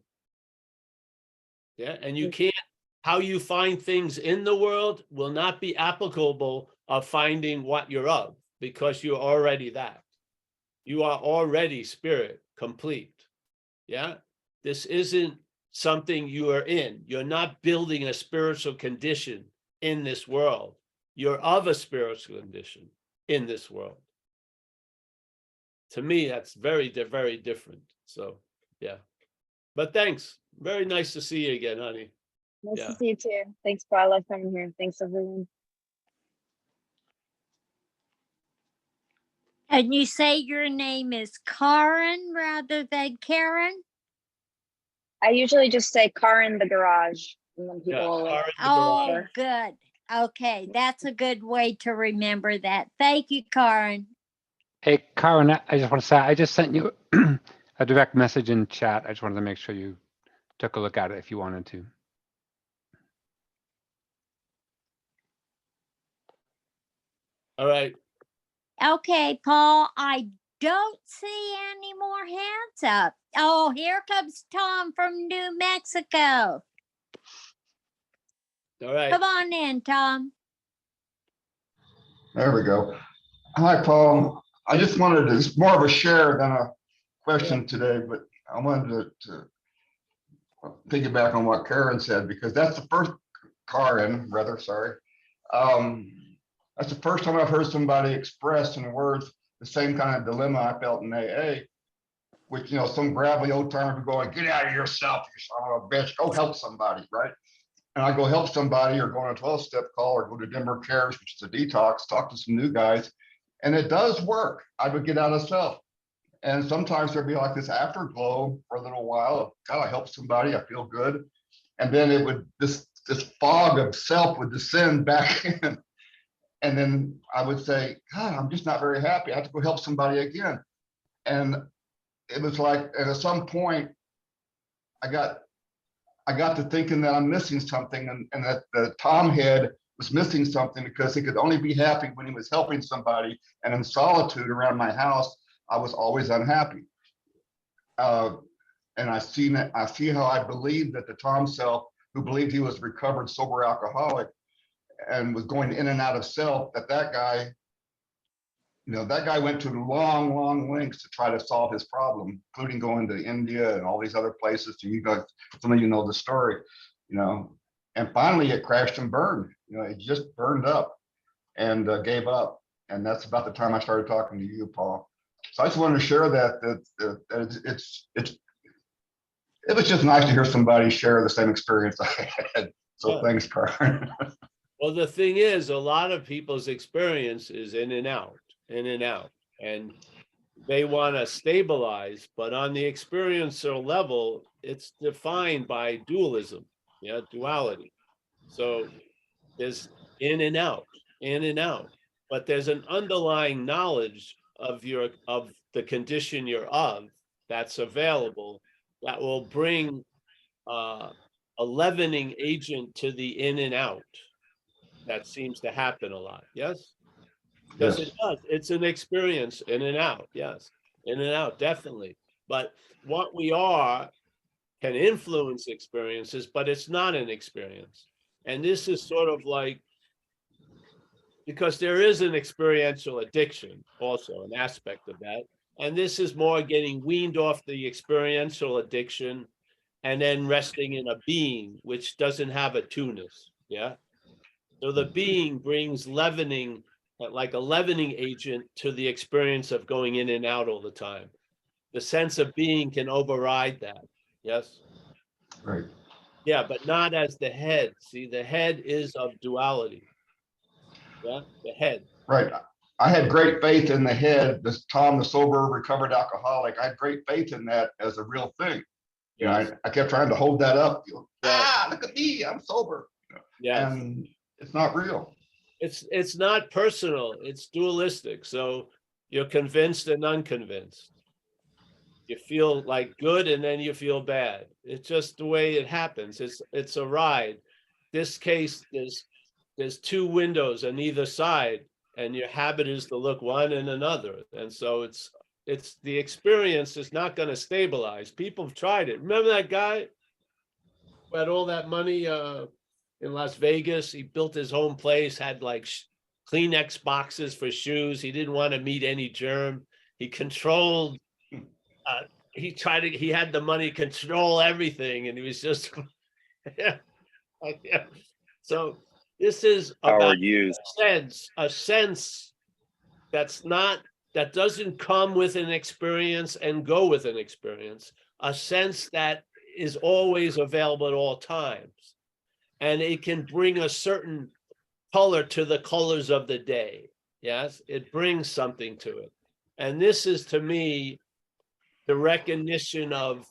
Yeah. And you can't, how you find things in the world will not be applicable of finding what you're of, because you're already that. You are already spirit, complete. Yeah. This isn't something you are in. You're not building a spiritual condition in this world. You're of a spiritual condition in this world. To me, that's very, very different. So, yeah. But thanks. Very nice to see you again, honey. Nice Yeah. to see you too. Thanks, Paul. I love coming here. Thanks, everyone. And you say your name is Karen rather than Karen? I usually just say car in the garage, and then Yeah, people. Karen the Oh, garage. good. Okay, that's a good way to remember that. Thank you, Karen. Hey, Karen, I just want to say, I just sent you a direct message in chat. I just wanted to make sure you took a look at it if you wanted to. All right. Okay, Paul, I don't see any more hands up. Oh, here comes Tom from New Mexico. All right. Come on in, Tom. There we go. Hi, Paul. I just wanted to, it's more of a share than a question today, but I wanted to piggyback on what Karen said, because that's the first, Karen, rather, sorry. That's the first time I've heard somebody express in words the same kind of dilemma I felt in AA, which, you know, some gravelly old timer would go, get out of yourself, you son of a bitch, go help somebody, right? And I go help somebody or go on a 12-step call or go to Denver Cares, which is a detox, talk to some new guys. And it does work. I would get out of self. And sometimes there'd be like this afterglow for a little while. God, I helped somebody, I feel good. And then it would, this fog of self would descend back in. And then I would say, God, I'm just not very happy. I have to go help somebody again. And it was like, and at some point, I got to thinking that I'm missing something, and that the Tom head was missing something, because he could only be happy when he was helping somebody. And in solitude around my house, I was always unhappy. And I see how I believed that the Tom self, who believed he was a recovered sober alcoholic and was going in and out of self, that guy, you know, that guy went to long lengths to try to solve his problem, including going to India and all these other places. And you guys, some of you know the story, you know, and finally it crashed and burned. You know, it just burned up and gave up. And that's about the time I started talking to you, Paul. So I just wanted to share that it was just nice to hear somebody share the same experience I had. So Yeah. Thanks, Karen. Well, the thing is, a lot of people's experience is in and out, and they want to stabilize, but on the experiential level, it's defined by dualism, yeah, duality. So there's in and out, but there's an underlying knowledge of the condition you're of that's available that will bring a leavening agent to the in and out. That seems to happen a lot. Yes. Yes, Yes. it does. It's an experience, in and out. Yes, in and out, definitely. But what we are can influence experiences, but it's not an experience. And this is sort of like, because there is an experiential addiction, also an aspect of that. And this is more getting weaned off the experiential addiction and then resting in a being which doesn't have a two-ness. Yeah. So the being brings leavening, like a leavening agent, to the experience of going in and out all the time. The sense of being can override that. Yes. Right. Yeah, but not as the head. See, the head is of duality. Yeah, the head. Right. I had great faith in the head, this Tom, the sober, recovered alcoholic. I had great faith in that as a real thing. You know, Yes. I kept trying to hold that up. Yeah. Look at me, I'm sober. Yes. And it's not real. It's not personal. It's dualistic. So you're convinced and unconvinced. You feel like good and then you feel bad. It's just the way it happens. It's a ride. This case, there's two windows on either side, and your habit is to look one and another. And so it's the experience is not going to stabilize. People have tried it. Remember that guy who had all that money in Las Vegas? He built his home place, had like Kleenex boxes for shoes. He didn't want to meet any germ. He controlled. He had the money control everything, and he was just yeah. So this is about Power used. a sense that doesn't come with an experience and go with an experience, a sense that is always available at all times. And it can bring a certain color to the colors of the day. Yes, it brings something to it. And this is, to me, the recognition of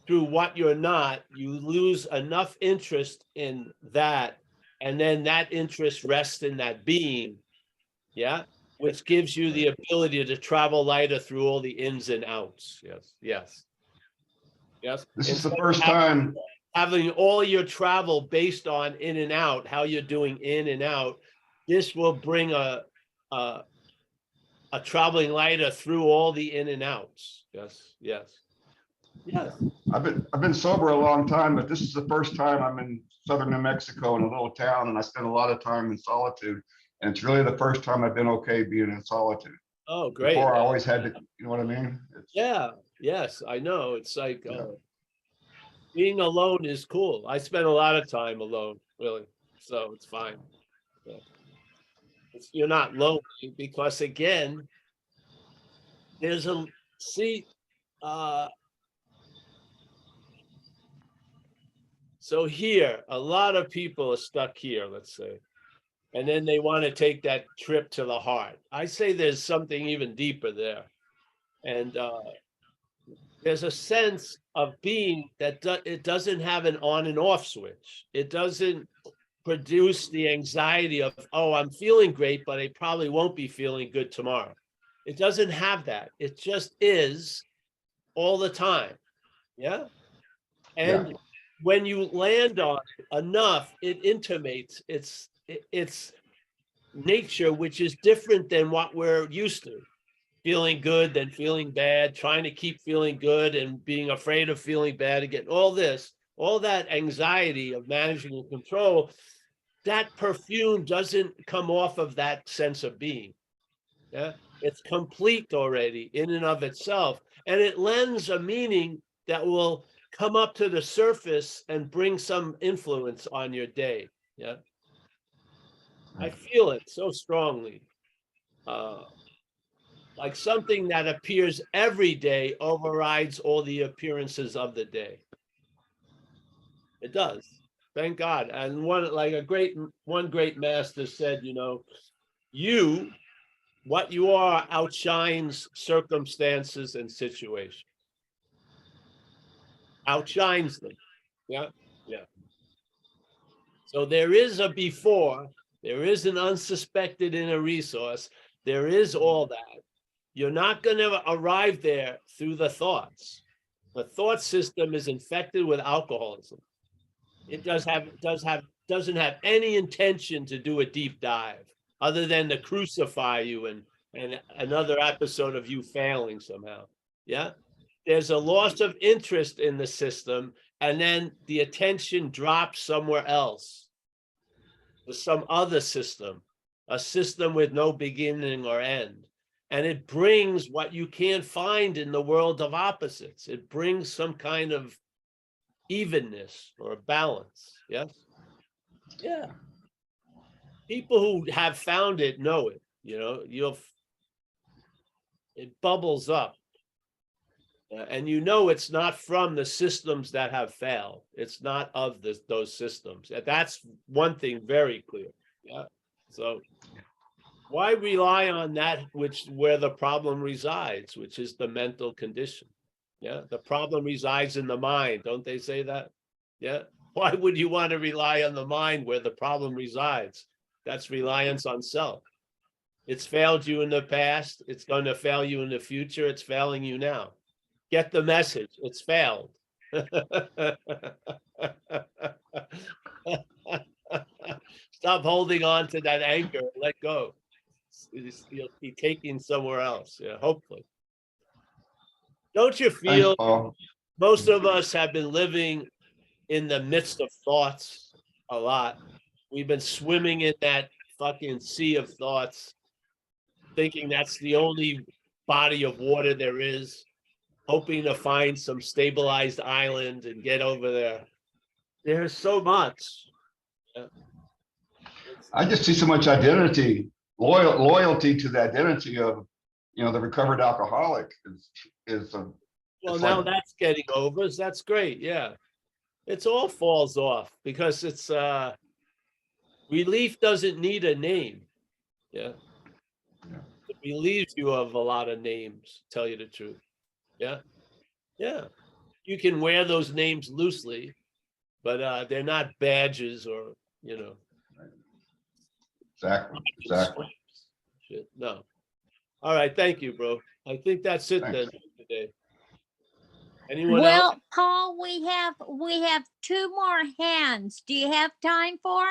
through what you're not, you lose enough interest in that, and then that interest rests in that being, yeah, which gives you the ability to travel lighter through all the ins and outs. Yes, yes, yes. This is the Instead of first time. having all your travel based on in and out, how you're doing in and out, this will bring a traveling lighter through all the in and outs. Yes, yes, yes. I've been sober a long time, but this is the first time I'm in southern New Mexico in a little town, and I spent a lot of time in solitude. And it's really the first time I've been okay being in solitude. Oh, great. Before I always had to, you know what I mean? Yeah, yes, I know. It's like being alone is cool. I spend a lot of time alone, really. So it's fine. Yeah. You're not lonely because, again, there's so here, a lot of people are stuck here, let's say, and then they want to take that trip to the heart. I say there's something even deeper there. And there's a sense of being that it doesn't have an on and off switch. It doesn't produce the anxiety of, oh, I'm feeling great, but I probably won't be feeling good tomorrow. It doesn't have that. It just is all the time. Yeah. And when you land on it enough, it intimates its nature, which is different than what we're used to. Feeling good, then feeling bad, trying to keep feeling good and being afraid of feeling bad again. All that anxiety of managing and control, that perfume doesn't come off of that sense of being. Yeah, it's complete already in and of itself. And it lends a meaning that will come up to the surface and bring some influence on your day. Yeah. I feel it so strongly. Like something that appears every day overrides all the appearances of the day. It does. Thank God. And one great master said, what you are outshines circumstances and situations. Outshines them. Yeah. Yeah. So there is a before, there is an unsuspected inner resource, there is all that. You're not going to arrive there through the thoughts. The thought system is infected with alcoholism. It doesn't have any intention to do a deep dive. other than to crucify you and another episode of you failing somehow. Yeah. There's a loss of interest in the system, and then the attention drops somewhere else to some other system, a system with no beginning or end. And it brings what you can't find in the world of opposites. It brings some kind of evenness or balance. Yes. Yeah. People who have found it know it. You know, it bubbles up. And you know it's not from the systems that have failed. It's not of those systems. And that's one thing very clear. Yeah. So why rely on that where the problem resides, which is the mental condition? Yeah. The problem resides in the mind. Don't they say that? Yeah. Why would you want to rely on the mind where the problem resides? That's reliance on self. It's failed you in the past. It's going to fail you in the future. It's failing you now. Get the message. It's failed. Stop holding on to that anchor. Let go. You'll be taking somewhere else. Yeah, hopefully. Don't you feel Thanks, Paul. most of us have been living in the midst of thoughts a lot? We've been swimming in that fucking sea of thoughts, thinking that's the only body of water there is, hoping to find some stabilized island and get over there. There's so much. I just see so much identity, loyalty to the identity of, the recovered alcoholic is Well, it's now like- that's getting over. That's great. Yeah. It's all falls off because it's relief doesn't need a name. Yeah. Yeah. It relieves you of a lot of names, tell you the truth. Yeah. Yeah. You can wear those names loosely, but they're not badges or, exactly. Shit. No. All right. Thank you, bro. I think that's it Thanks. then today. Anyone else? Well, Paul, we have two more hands. Do you have time for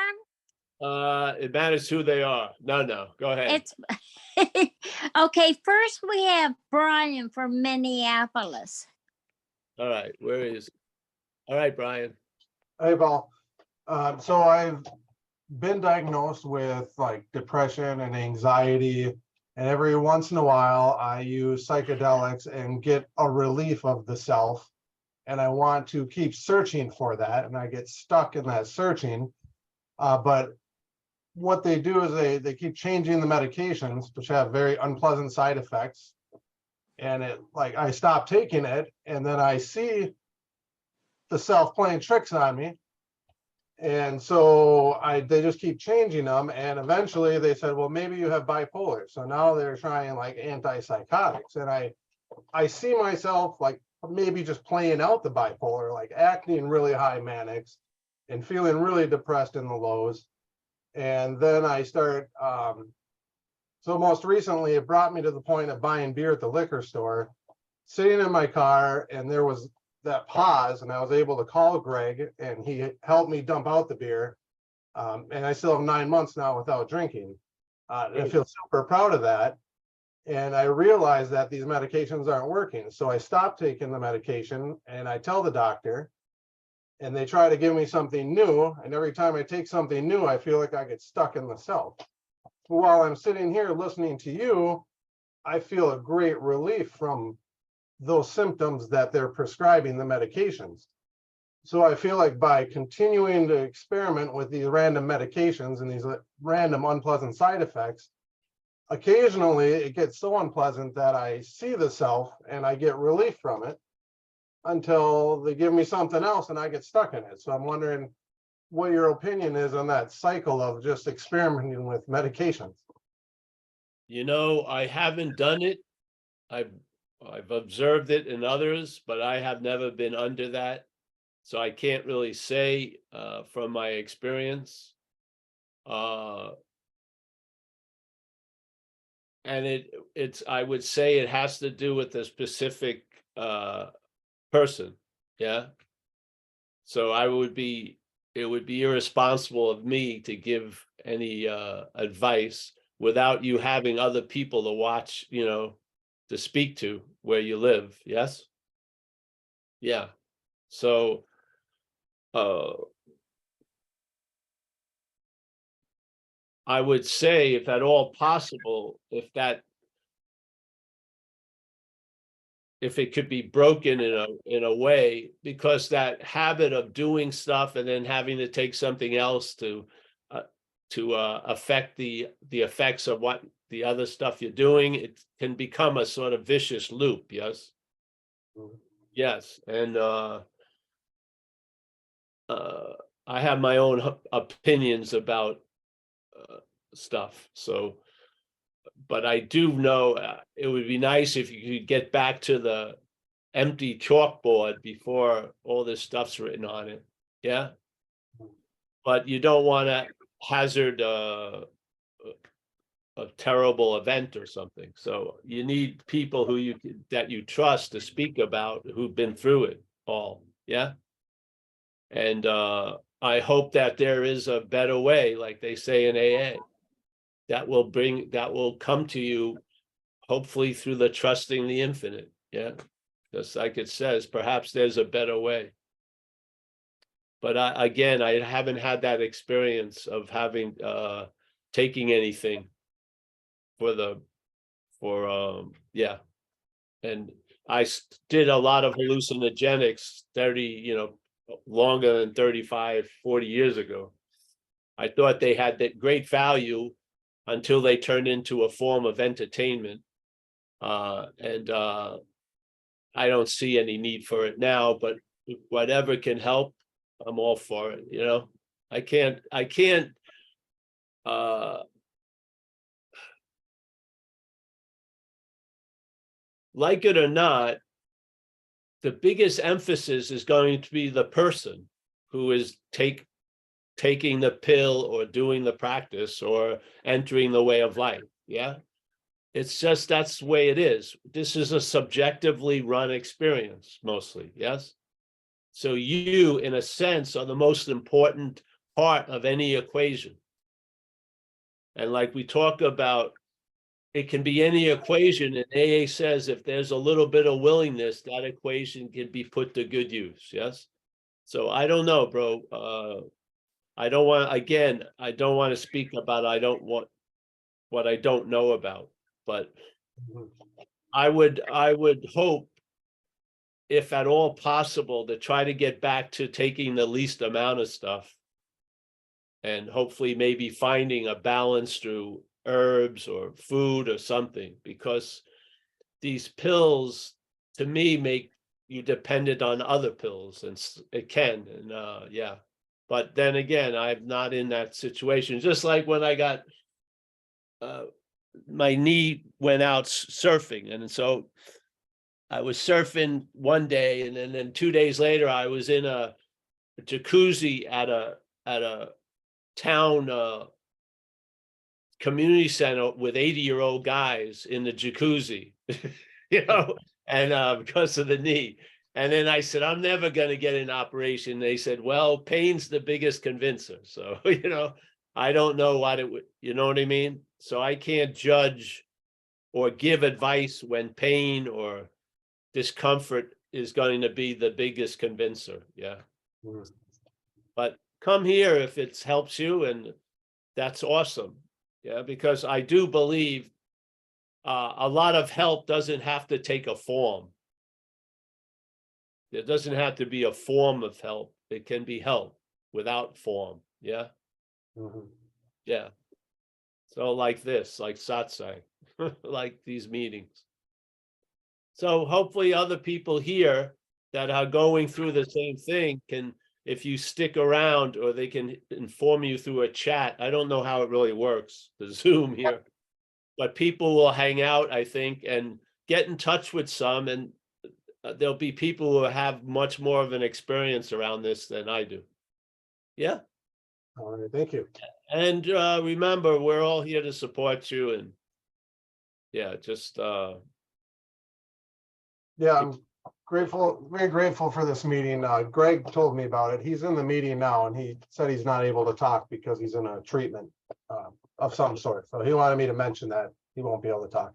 them? It matters who they are. No. Go ahead. It's okay. First, we have Brian from Minneapolis. All right. Where is? All right, Brian. Hey, Paul. So I've been diagnosed with like depression and anxiety, and every once in a while I use psychedelics and get a relief of the self, and I want to keep searching for that, and I get stuck in that searching. But what they do is they keep changing the medications, which have very unpleasant side effects. And I stop taking it, and then I see the self playing tricks on me. And so they just keep changing them. And eventually they said, well, maybe you have bipolar. So now they're trying like antipsychotics. And I see myself like maybe just playing out the bipolar, like acting really high manics and feeling really depressed in the lows. And then I start, so most recently it brought me to the point of buying beer at the liquor store, sitting in my car, and there was that pause, and I was able to call Greg, and he helped me dump out the beer. And I still have 9 months now without drinking. I feel super proud of that. And I realized that these medications aren't working. So I stopped taking the medication, and I tell the doctor, and they try to give me something new. And every time I take something new, I feel like I get stuck in the self. While I'm sitting here listening to you, I feel a great relief from those symptoms that they're prescribing the medications. So I feel like by continuing to experiment with these random medications and these random unpleasant side effects, occasionally it gets so unpleasant that I see the self and I get relief from it until they give me something else and I get stuck in it. So I'm wondering what your opinion is on that cycle of just experimenting with medications. I haven't done it. I've observed it in others, but I have never been under that. So I can't really say from my experience. And I would say it has to do with a specific person. Yeah. So it would be irresponsible of me to give any advice without you having other people to watch, to speak to where you live. Yes. Yeah. So, I would say, if at all possible, if it could be broken in a way, because that habit of doing stuff and then having to take something else to affect the effects of what the other stuff you're doing, it can become a sort of vicious loop. Yes. Yes. And I have my own opinions about stuff. So, but I do know it would be nice if you could get back to the empty chalkboard before all this stuff's written on it. Yeah. But you don't want to hazard a terrible event or something. So you need people that you trust to speak about, who've been through it all. Yeah. And I hope that there is a better way, like they say in AA, that will come to you, hopefully through the trusting the infinite. Yeah. Just like it says, perhaps there's a better way. But I haven't had that experience of having taking anything yeah. And I did a lot of hallucinogenics 30, longer than 35, 40 years ago. I thought they had that great value until they turned into a form of entertainment. And I don't see any need for it now, but whatever can help, I'm all for it. I can't like it or not, the biggest emphasis is going to be the person who is taking the pill or doing the practice or entering the way of life. Yeah. It's just, that's the way it is. This is a subjectively run experience mostly. Yes. So you, in a sense, are the most important part of any equation. And like we talk about, it can be any equation, and AA says if there's a little bit of willingness, that equation can be put to good use. Yes. So I don't know, bro. I don't want to speak about what I don't know about, but I would hope, if at all possible, to try to get back to taking the least amount of stuff, and hopefully maybe finding a balance through herbs or food or something, because these pills, to me, make you dependent on other pills, and it can, and yeah. But then again, I'm not in that situation. Just like when I got my knee went out surfing, and so I was surfing one day, and then 2 days later I was in a jacuzzi at a town community center with 80-year-old guys in the jacuzzi, and because of the knee. And then I said, I'm never going to get an operation. They said, well, pain's the biggest convincer. So, I don't know what it would, you know what I mean? So I can't judge or give advice when pain or discomfort is going to be the biggest convincer. Yeah. But come here if it helps you, and that's awesome. Yeah, because I do believe a lot of help doesn't have to take a form. There doesn't have to be a form of help. It can be help without form. Yeah. Yeah. So like this, like satsang, like these meetings. So hopefully other people here that are going through the same thing can, if you stick around, or they can inform you through a chat. I don't know how it really works, the Zoom here, but people will hang out, I think, and get in touch with some, and there'll be people who have much more of an experience around this than I do. Yeah. All right, thank you. And remember, we're all here to support you, and yeah, just Yeah, I'm grateful, very grateful for this meeting. Greg told me about it. He's in the meeting now, and he said he's not able to talk because he's in a treatment of some sort. So he wanted me to mention that. He won't be able to talk.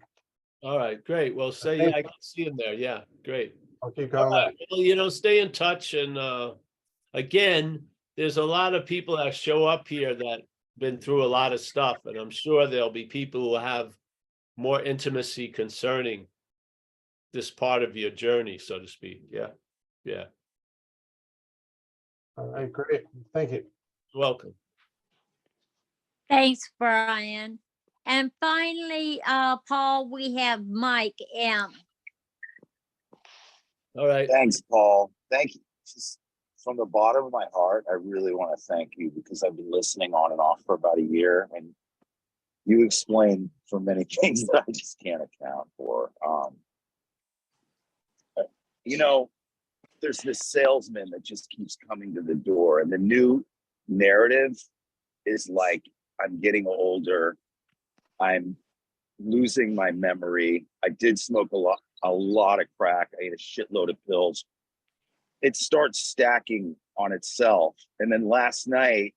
All right, great. Well, say, Thank yeah, I can see him there. Yeah, great. I'll keep All coming right. back. Well, stay in touch. And again, there's a lot of people that show up here that been through a lot of stuff. And I'm sure there'll be people who have more intimacy concerning this part of your journey, so to speak. Yeah. Yeah. All right, great. Thank you. Welcome. Thanks, Brian. And finally, Paul, we have Mike M. All right. Thanks, Paul. Thank you. Just from the bottom of my heart, I really want to thank you because I've been listening on and off for about a year, and you explain so many things that I just can't account for. There's this salesman that just keeps coming to the door, and the new narrative is like, I'm getting older. I'm losing my memory. I did smoke a lot of crack. I ate a shitload of pills. It starts stacking on itself. And then last night,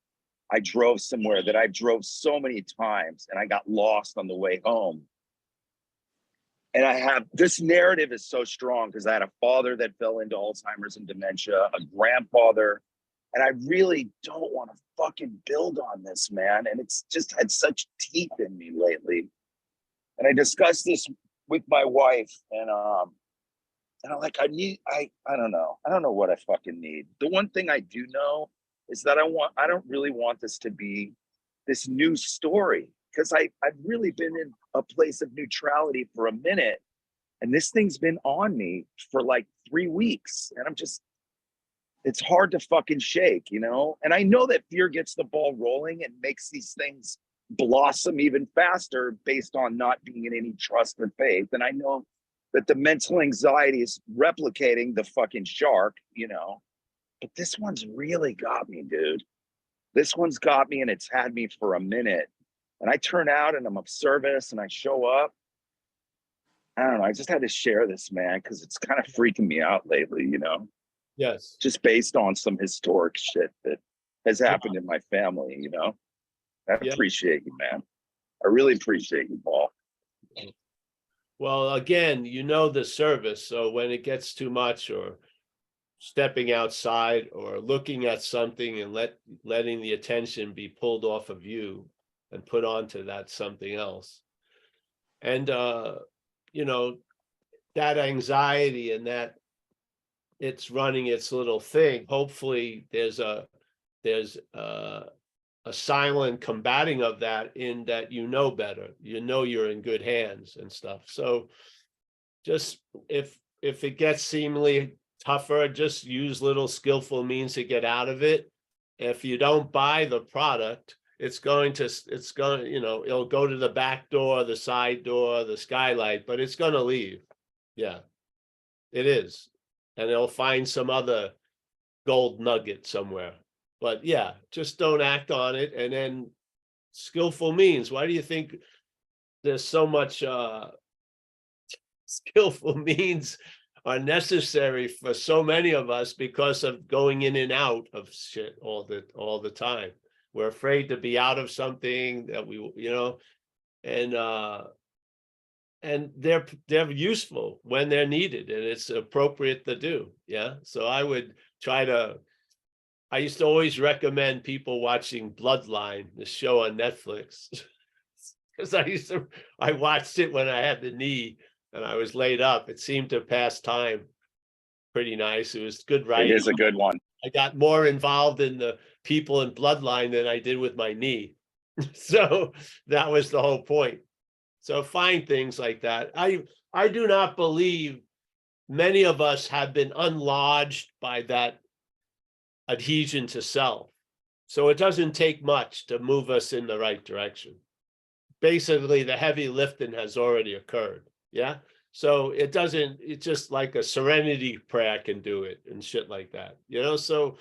I drove somewhere that I drove so many times, and I got lost on the way home. And this narrative is so strong because I had a father that fell into Alzheimer's and dementia, a grandfather, and I really don't want to fucking build on this, man. And it's just had such teeth in me lately. And I discussed this with my wife, and I'm like, I don't know. I don't know what I fucking need. The one thing I do know is that I don't really want this to be this new story, because I've really been in a place of neutrality for a minute, and this thing's been on me for like 3 weeks, and it's hard to fucking shake, And I know that fear gets the ball rolling and makes these things blossom even faster based on not being in any trust or faith. And I know that the mental anxiety is replicating the fucking shark, but this one's really got me, dude. This one's got me, and it's had me for a minute. And I turn out and I'm of service and I show up. I don't know. I just had to share this, man, because it's kind of freaking me out lately, Yes. just based on some historic shit that has happened in my family, I appreciate you, man. I really appreciate you, Paul. Well, again, the service. So when it gets too much, or stepping outside or looking at something and letting the attention be pulled off of you and put onto that something else. And, that anxiety and that it's running its little thing. Hopefully there's a silent combating of that, in that better, you're in good hands and stuff. So just if it gets seemingly tougher, just use little skillful means to get out of it. If you don't buy the product, it'll go to the back door, the side door, the skylight, but it's going to leave. Yeah, it is. And it'll find some other gold nugget somewhere. But yeah, just don't act on it. And then skillful means. Why do you think there's so much skillful means are necessary for so many of us? Because of going in and out of shit all the time. We're afraid to be out of something that and they're useful when they're needed, and it's appropriate to do. Yeah. So I used to always recommend people watching Bloodline, the show on Netflix, because I watched it when I had the knee and I was laid up. It seemed to pass time pretty nice. It was good writing. It is a good one. I got more involved in the people in Bloodline than I did with my knee. So that was the whole point. So find things like that. I do not believe many of us have been unlodged by that adhesion to self. So it doesn't take much to move us in the right direction. Basically, the heavy lifting has already occurred. Yeah. So it's just like a serenity prayer can do it and shit like that, so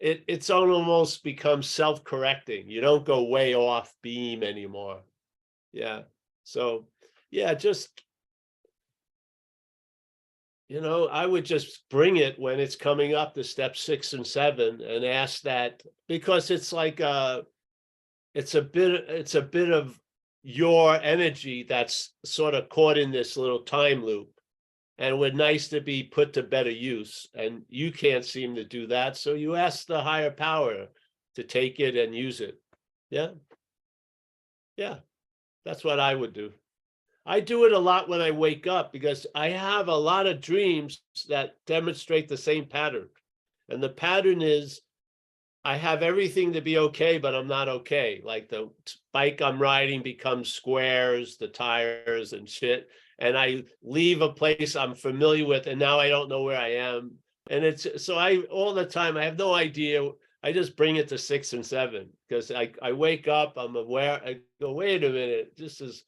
it's almost becomes self-correcting. You don't go way off beam anymore. Yeah. So yeah, just, I would just bring it when it's coming up to step 6 and 7 and ask that, because it's like it's a bit of your energy that's sort of caught in this little time loop, and would nice to be put to better use. And you can't seem to do that, so you ask the higher power to take it and use it. Yeah, that's what I would do. I do it a lot when I wake up, because I have a lot of dreams that demonstrate the same pattern. And the pattern is, I have everything to be okay, but I'm not okay. Like the bike I'm riding becomes squares, the tires and shit. And I leave a place I'm familiar with, and now I don't know where I am. And it's so all the time, I have no idea. I just bring it to 6 and 7, because I wake up, I'm aware, I go, wait a minute, this is,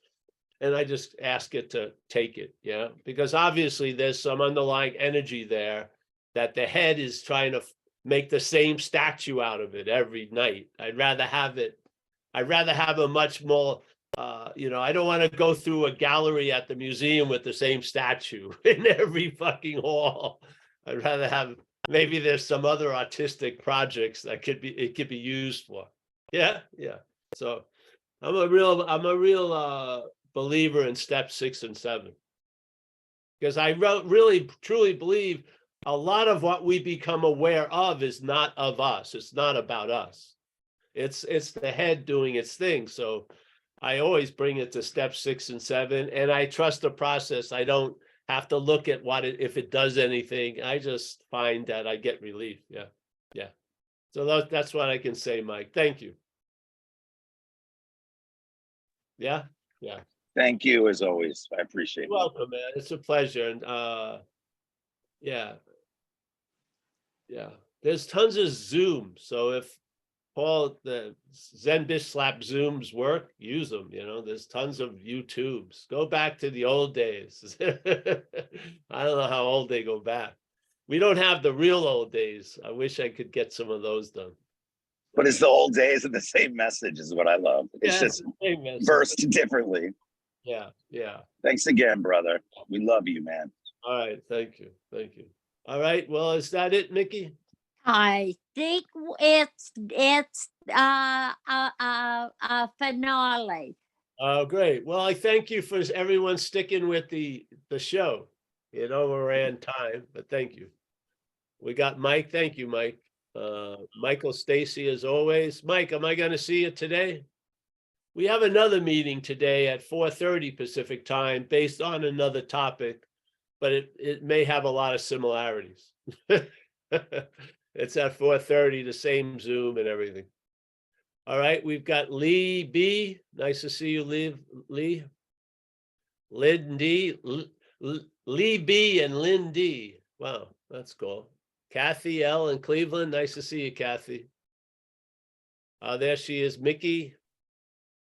and I just ask it to take it, yeah, because obviously there's some underlying energy there that the head is trying to make the same statue out of it every night. I'd rather have a much more, I don't want to go through a gallery at the museum with the same statue in every fucking hall. I'd rather have, maybe there's some other artistic projects that it could be used for. Yeah. So I'm a real believer in step 6 and 7, because I really truly believe a lot of what we become aware of is not of us. It's not about us. It's the head doing its thing. So I always bring it to step 6 and 7, and I trust the process. I don't have to look at if it does anything. I just find that I get relief. Yeah. So that's what I can say, Mike. Thank you. Yeah. Thank you as always. I appreciate it. You're welcome, man. It's a pleasure. And yeah. There's tons of Zoom. So if Paul, the Zen Bish Slap Zooms work, use them. There's tons of YouTubes. Go back to the old days. I don't know how old they go back. We don't have the real old days. I wish I could get some of those done. But it's the old days and the same message is what I love. It's just versed differently. Yeah. Thanks again, brother. We love you, man. All right. Thank you. All right. Well, is that it, Nikki? I think it's a finale. Oh, great. Well, I thank you for everyone sticking with the show. We're in time, but thank you. We got Mike. Thank you, Mike. Michael Stacy, as always. Mike, am I going to see you today? We have another meeting today at 4:30 Pacific time based on another topic, but it may have a lot of similarities. It's at 4:30, the same Zoom and everything. All right, we've got Lee B. Nice to see you, Lee. Lynn D. Lee B and Lynn D. Wow, that's cool. Kathy L in Cleveland. Nice to see you, Kathy. There she is, Mickey,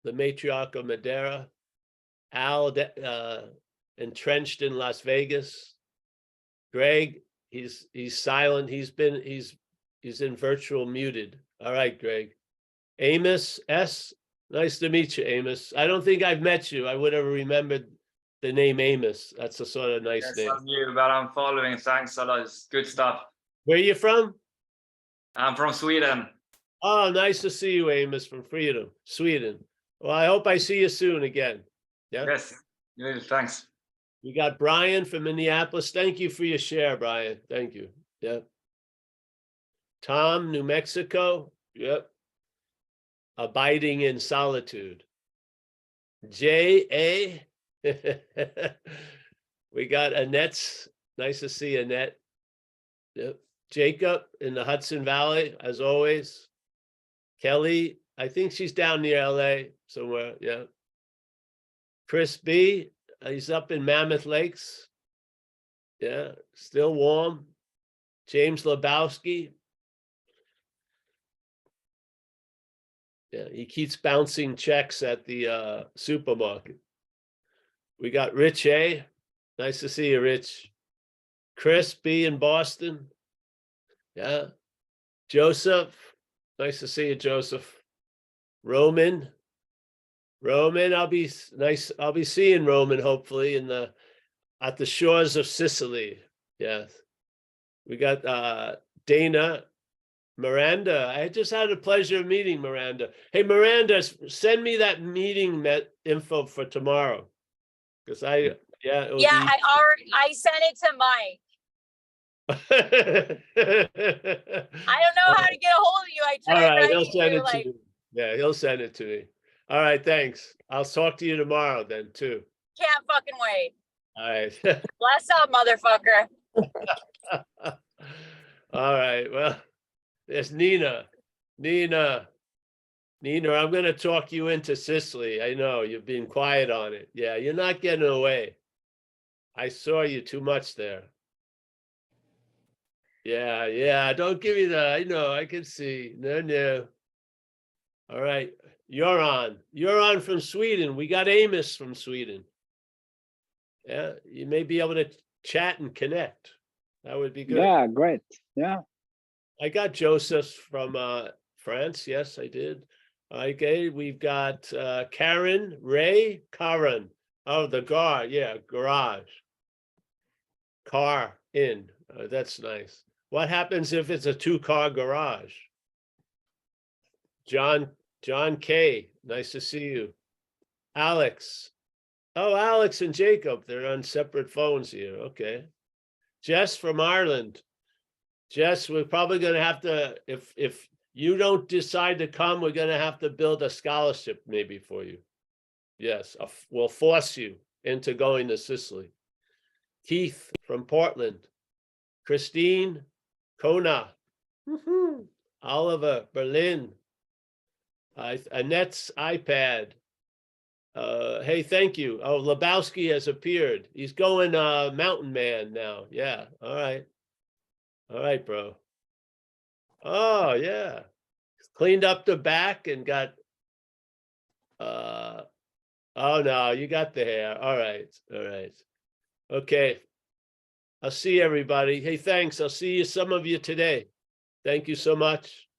the matriarch of Madeira. Al, entrenched in Las Vegas. Greg, he's silent. He's in virtual muted. All right, Greg. Amos S. Nice to meet you, Amos. I don't think I've met you. I would have remembered the name Amos. That's a sort of nice name. I'm new, but I'm following. Thanks a lot. It's good stuff. Where are you from? I'm from Sweden. Oh, nice to see you, Amos, from Sweden. Well, I hope I see you soon again. Yeah. Yes. Good. Thanks. We got Brian from Minneapolis. Thank you for your share, Brian. Thank you. Yep. Tom, New Mexico. Yep. Abiding in solitude. J.A. We got Annette's. Nice to see Annette. Yep. Jacob in the Hudson Valley, as always. Kelly, I think she's down near LA somewhere. Yeah. Chris B, he's up in Mammoth Lakes. Yeah, still warm. James Lebowski. Yeah, he keeps bouncing checks at the supermarket. We got Rich A. Nice to see you, Rich. Chris B in Boston. Yeah. Joseph. Nice to see you, Joseph. Roman, I'll be seeing Roman hopefully at the shores of Sicily. Yes. We got Dana Miranda, I just had the pleasure of meeting Miranda. Hey, Miranda, send me that meeting info for tomorrow. Because I I sent it to Mike. I don't know how to get a hold of you. I All tried right, he'll writing send you it to like, me. Yeah, he'll send it to me. All right, thanks. I'll talk to you tomorrow then too. can't fucking wait. All right. Bless up, motherfucker. All right, well, there's Nina. Nina, I'm gonna talk you into Sicily. I know, you've been quiet on it. Yeah, you're not getting away. I saw you too much there. Yeah, don't give me that. I know, I can see. No. All right, you're on. You're on from Sweden. We got Amos from Sweden. Yeah, you may be able to chat and connect. That would be good. Yeah, great. Yeah. I got Joseph from France. Yes, I did. Okay, we've got Karen, Ray, Karen. Oh, the garage. Car in. That's nice. What happens if it's a 2-car garage? John K. Nice to see you. Alex. Oh, Alex and Jacob. They're on separate phones here. Okay. Jess from Ireland. Jess, we're probably going to have to, if you don't decide to come, we're going to have to build a scholarship maybe for you. Yes, we'll force you into going to Sicily. Keith from Portland. Christine, Kona. Oliver, Berlin. Annette's iPad. Hey, thank you. Oh, Lebowski has appeared. He's going mountain man now. Yeah, all right. All right, bro. Oh, yeah. Cleaned up the back and got, oh no, you got the hair. All right. Okay. I'll see everybody. Hey, thanks. I'll see some of you today. Thank you so much.